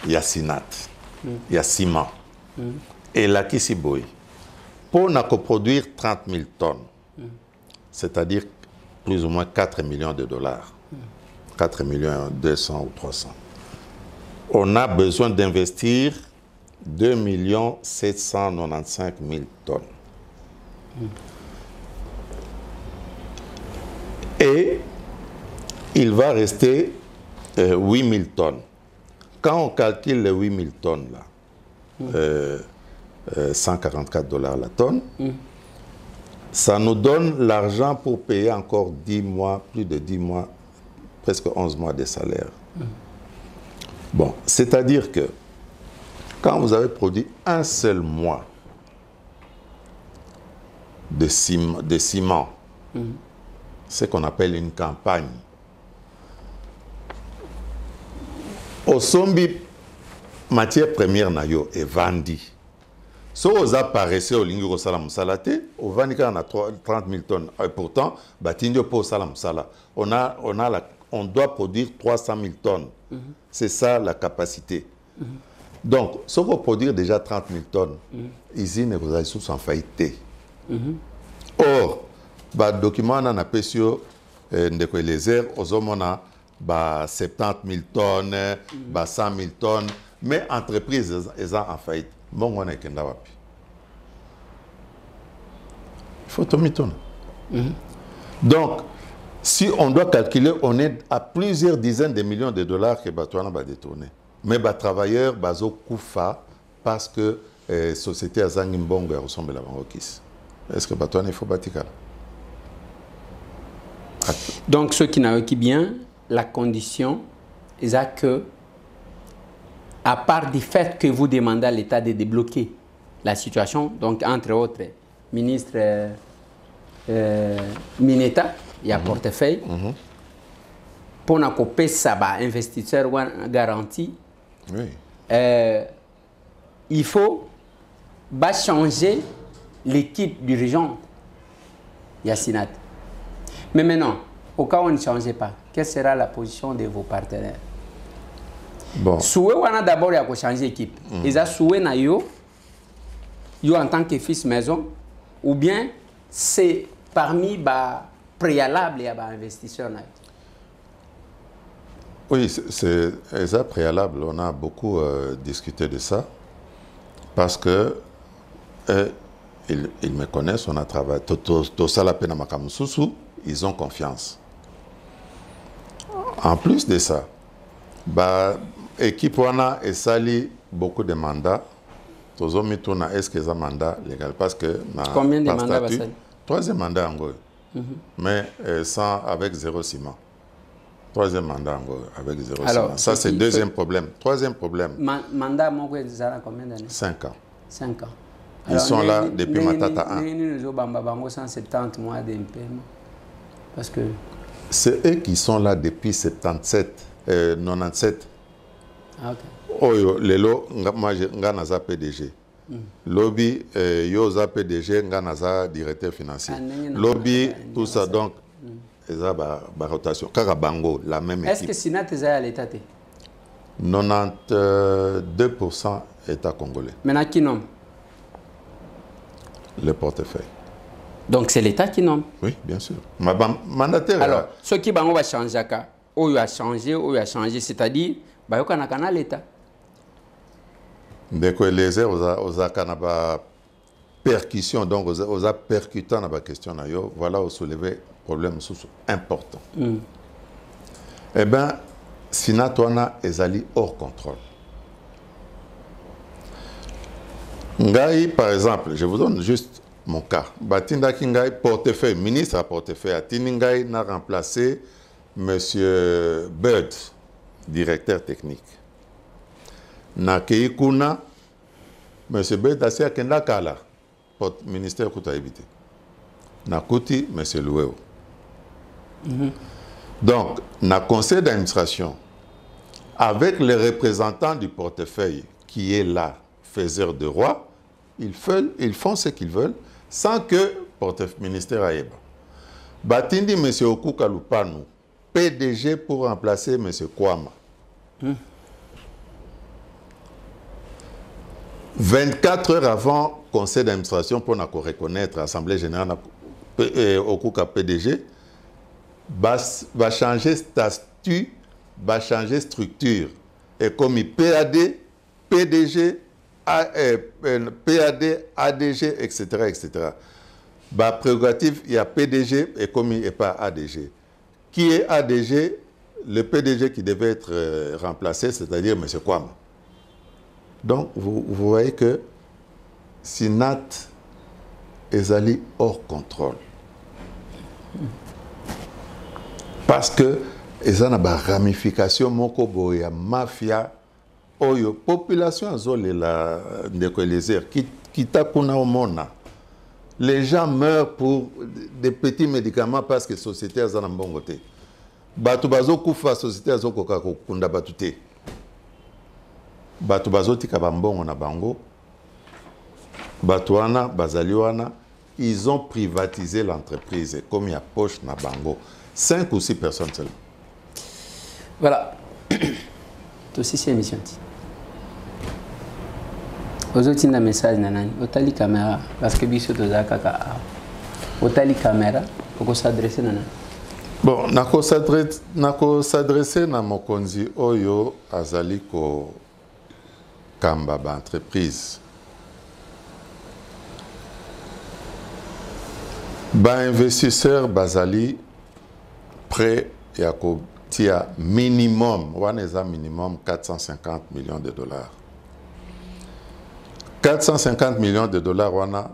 A: il y a Sinat, il y a ciment, et la Kisiboy. Pour produire 30 000 tonnes, c'est-à-dire plus ou moins 4 millions de dollars, 4 millions 200 ou 300, on a besoin d'investir 2 795 000 tonnes. Et il va rester 8 000 tonnes. Quand on calcule les 8 000 tonnes, là, $144 la tonne, Ça nous donne l'argent pour payer encore 10 mois, plus de 10 mois, presque 11 mois de salaire. Bon, c'est-à-dire que quand vous avez produit un seul mois de ciment, ce qu'on appelle une campagne, au sombi, matière première nayo est vendue. Si vous apparaissez au lingo salam salate, au vanika on a 30 000 tonnes. Et pourtant, batindio po salam sala. On doit produire 300 000 tonnes. C'est ça la capacité. Donc, si vous produire déjà 30 000 tonnes, ici, vous avez sous en faillite. Or, le document on a sur les airs, aux hommes on a 70 000 tonnes, 100 000 tonnes, mais entreprises sont en faillite. Bon, on est Il faut tout mettre. Donc, si on doit calculer, on est à plusieurs dizaines de millions de dollars que Batouana va détourner. Mais les travailleurs sont koufa parce que la société a Zangimbongo ressemble à la Marokis. Est-ce que Batouana il faut bâtir?
K: Donc, ceux qui n'ont pas bien, la condition est que, à part du fait que vous demandez à l'État de débloquer la situation, donc entre autres, ministre Mineta, il y a portefeuille, pour nous couper ça, investisseur garanti, il faut changer l'équipe dirigeante Yassinat. Mais maintenant, au cas où on ne change pas, quelle sera la position de vos partenaires?
A: Bon.
K: Souhait, on a d'abord changer l'équipe. Ils ont souhait na yo en tant que fils maison, ou bien c'est parmi les préalables et les investisseurs.
A: Oui, c'est préalable. On a beaucoup discuté de ça parce que ils me connaissent, on a travaillé. Tout ça, la peine à Makamususu, ils ont confiance. En plus de ça, l'équipe a sali beaucoup de mandats. Tous les gens est-ce qu'ils ont un mandat légal parce que
K: combien de mandats va ça?
A: Troisième mandat en gros. Mais avec zéro ciment. Troisième mandat en gros, avec zéro ciment. Ça, c'est le deuxième problème. Troisième problème.
K: Mandat, combien d'années?
A: 5 ans.
K: 5 ans.
A: Ils sont là depuis Matata 1.
K: Nous avons 170 mois d'impaiement. Parce que...
A: C'est eux qui sont là depuis 97.
K: Ah, ok.
A: Oh, lelo, moi, je suis PDG. Lobby, yo za PDG, je directeur financier. Lobby, tout ça, donc, ils ont la rotation. Karabango, la même équipe.
K: Est-ce que Sinat est à l'État?
A: 92% État congolais.
K: Maintenant, qui nomme?
A: Le portefeuille.
K: Donc, c'est l'État qui nomme?
A: Oui, bien sûr. Mandataire.
K: Alors, ce qui va changer, il a changé, c'est-à-dire, il y a l'État.
A: Dès que les airs, aux percussion, donc aux percutant dans la question, voilà, vous soulevez un problème important. Eh bien, Sinatouana est allé hors contrôle. Ngaï, par exemple, je vous donne juste mon cas. Batinda Kingaï, portefeuille, ministre à portefeuille, Tiningaï n'a remplacé M. Bird, directeur technique. Nakei Kuna, M. Bird a fait Kenda Kala, ministère Kouta évité. Nakouti, M. Louéo. Donc, dans le conseil d'administration, avec les représentants du portefeuille qui est là, faiseur de roi, ils font ce qu'ils veulent sans que le ministère aille. Batindi, M. Okuka Lupanu, PDG pour remplacer M. Kwama. 24 heures avant le conseil d'administration pour nous reconnaître l'Assemblée générale Okuka PDG, va changer statut, va changer structure. Et comme PAD, PDG, PAD, ADG, etc. etc. Bah, prérogative, il y a PDG et commis et pas ADG. Qui est ADG? Le PDG qui devait être remplacé, c'est-à-dire M. Kwama. Donc, vous voyez que Sinat ezali hors contrôle. Parce que eza na ba ramification moko boye ya mafia oyo population azolela ndeko Eliezer kita kuna omona. Les gens meurent pour des petits médicaments parce que la société a un bon côté. Batu bazo kufa société azo koka kunda batu te. Batu bazo tika bambongo na bango. Batu wana bazali wana, ils ont privatisé l'entreprise comme il y a poche na bango. 5 ou 6 personnes seulement.
K: Voilà. Tout aussi c'est émission. Aujourd'hui, un message nanani. Otali caméra parce que biso toza kaka. Otali caméra pour s'adresser nanani.
A: Bon, nako s'adresser na mokonzi oyo azali ko kamba ba entreprise. Ba investisseur bazali prêt ya ko tia minimum, waneza minimum 450 millions de dollars. 450 millions de dollars wana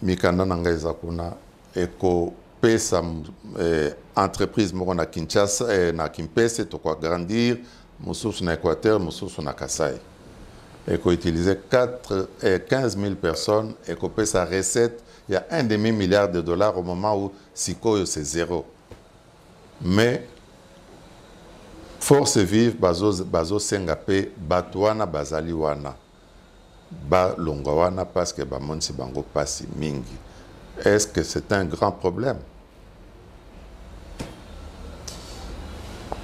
A: mikanda nanga ezakuna eko pesa entreprise moko na Kinshasa na Kimpese to kwa grandir mususu na Équateur mususu na Kasai eko utiliser 15 000 personnes eko pesa recette il y a 1,5 milliard de dollars au moment où Sikoyo c'est zéro. Mais force vive bazo sengape batwana bazali wana ba longawana parce que ba monsi bango pasi mingi. Est-ce que c'est un grand problème?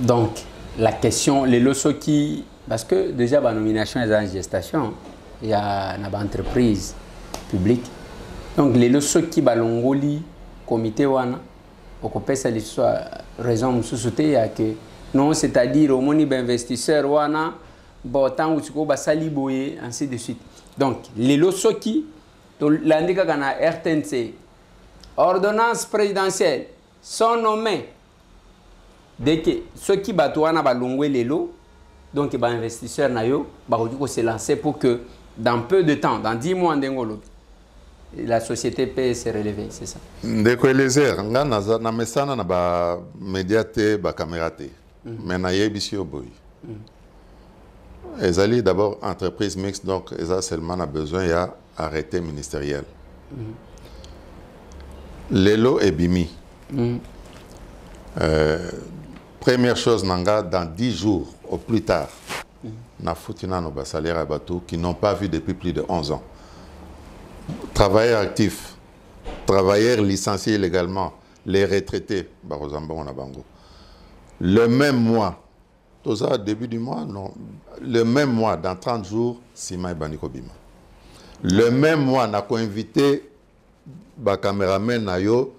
K: Donc la question les loso qui parce que déjà la nomination est en gestation, il y a une entreprise publique. Donc les loso qui balongoli comité wana okopesa l'histoire raison sous-sauté ya que non c'est-à-dire au moni investisseur wana bon tant où basali boye ainsi de suite. Donc les losoki to landika kana RTNC ordonnance présidentielle sont nommés dès que ceux qui batouana balongwe lelo donc ba investisseur na yo ba ko se lancer pour que dans peu de temps dans 10 mois ndengolo la société peut se relever, c'est ça.
A: Ndeko Eliezer, nga na mesana na ba médiaté ba camératé. Mais na yebisi oboy. Ezali d'abord entreprise mixte donc eza seulement a besoin ya arrêté ministériel. Lelo et bimi. Première chose nanga dans 10 jours au plus tard. Na foutina no ba salaire à bateau qui n'ont pas vu depuis plus de 11 ans. Travailleurs actifs, travailleurs licenciés illégalement, les retraités, le même mois, tout ça, début du mois, non, le même mois, dans 30 jours, Sima et Baniko Bima. Le même mois, on a invité le caméraman Nayo,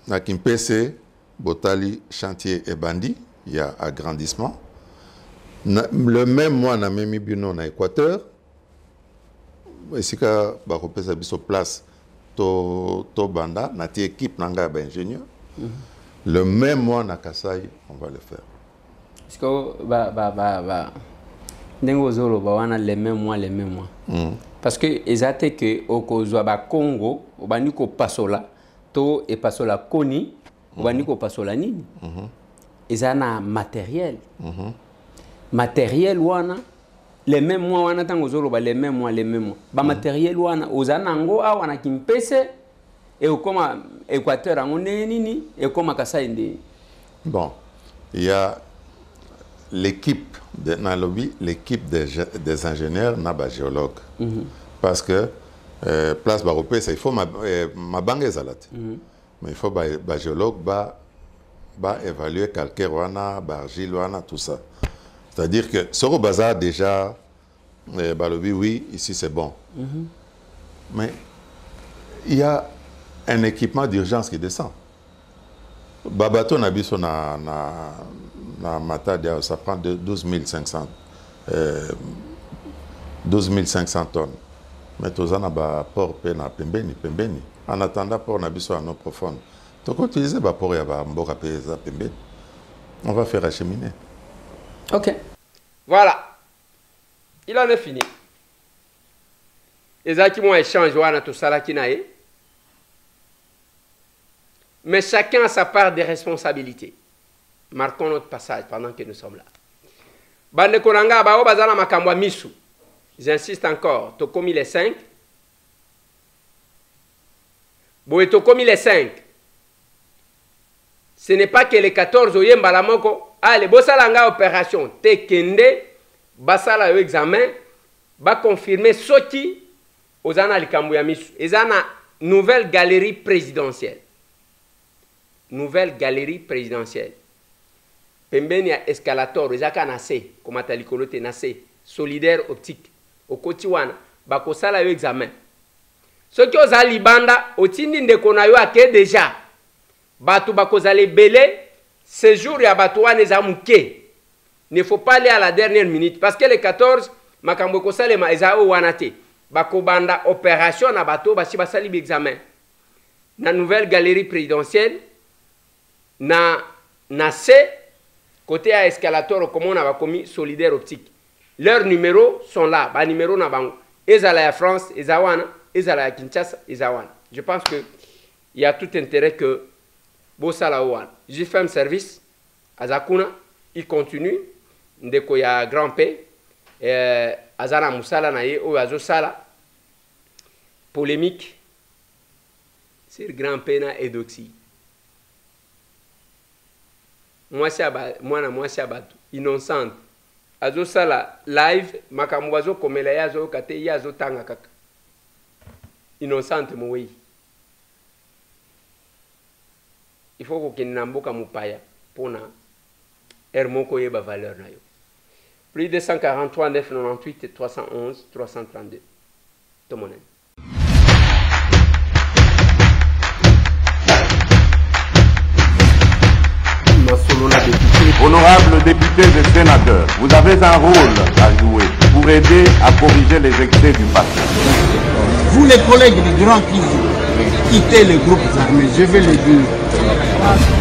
A: na Kimpese, Botali, Chantier et Bandi, il y a agrandissement. Le même mois, on a mis Bino na Équateur. Si ka bakopesa biso place to banda na ti équipe nanga ba ingénieur le même mois na Kasai on va le faire
K: parce que ndengo zolo ba wana le même mois parce que ezate que okozwa ba Congo obani ko pasola to e pasola koni obani ko pasola nini ezana matériel matériel wana les mêmes mois wana tango zolo les mêmes mois ba matériel wana ozanango a wana Kimpese et okoma Équateur ango nini et okoma Kasai ndi.
A: Bon, il y a l'équipe de Nalobi, l'équipe des ingénieurs na ba géologue parce que place baropé ça il faut ma banque ezalate mais il faut ba géologue ba évaluer calcaire wana ba argile wana tout ça. C'est-à-dire que Soro Bazar déjà, Balobi, oui, ici c'est bon. Mais il y a un équipement d'urgence qui descend. Babato Nabiso na Matadia, ça prend 12 500 tonnes. Mais tous en a port pena pembeni. En attendant port Nabiso à nos profondes. Donc utiliser port ya ba mboka pesa pembeni. On va faire acheminer.
C: Ok. Voilà. Il en est fini. ezaki mo échange wana to salaki na ye. Mais chacun a sa part de responsabilité. Marquons notre passage pendant que nous sommes là. Bande konanga bao bazana makambo misu. J'insiste encore, tokomi les 5. Boé tokomi les 5. Ce n'est pas que les 14 oyemba la moko. Allez, bosalanga opération. Te kende, basala yo examen, ba confirmer soti ozana likambo ya misu. Ezana nouvelle galerie présidentielle. Nouvelle galerie présidentielle. Pembeni ya escalator, ezaka nase, komata likolote nase, solidaire optique. Okoti wana, bakosala yo examen. Soki oza libanda, otindi ndeko na yo ake déjà. Batu bakozale belé, séjour ya batu wana eza muke. Ne faut pas aller à la dernière minute. Parce que les 14, makambo kosale ma eza o wana te. Bakobanda opération na bato, basi basali bi examen. Na nouvelle galerie présidentielle, na C, côté à escalator, comme on a commis solidaire optique. Leurs numéros sont là. Ba numéro na bango. Ezala ya France, ezawana, ezala ya Kinshasa, ezawana. Je pense que il y a tout intérêt que Bossala Ouan. J'ai fait un service à Zakuna, il continue. Ndeko ya Grand P, Azana Moussala Naye, ou Azo Sala. Polémique sur Grand P na Edoxy. Moi c'est abatu, innocente. Azo Sala live, makamwazo komela yazo kate yazo tanga kaka. Innocente moué. Il faut que Namboka Mupaya pour na Hermoko yeba valeur na yo. Plus de 143 998 311 332. Tomonen.
L: Honorables députés et sénateurs, vous avez un rôle à jouer pour aider à corriger les excès du passé.
M: Vous les collègues des grands qui quittez les groupes armés, je vais le dire.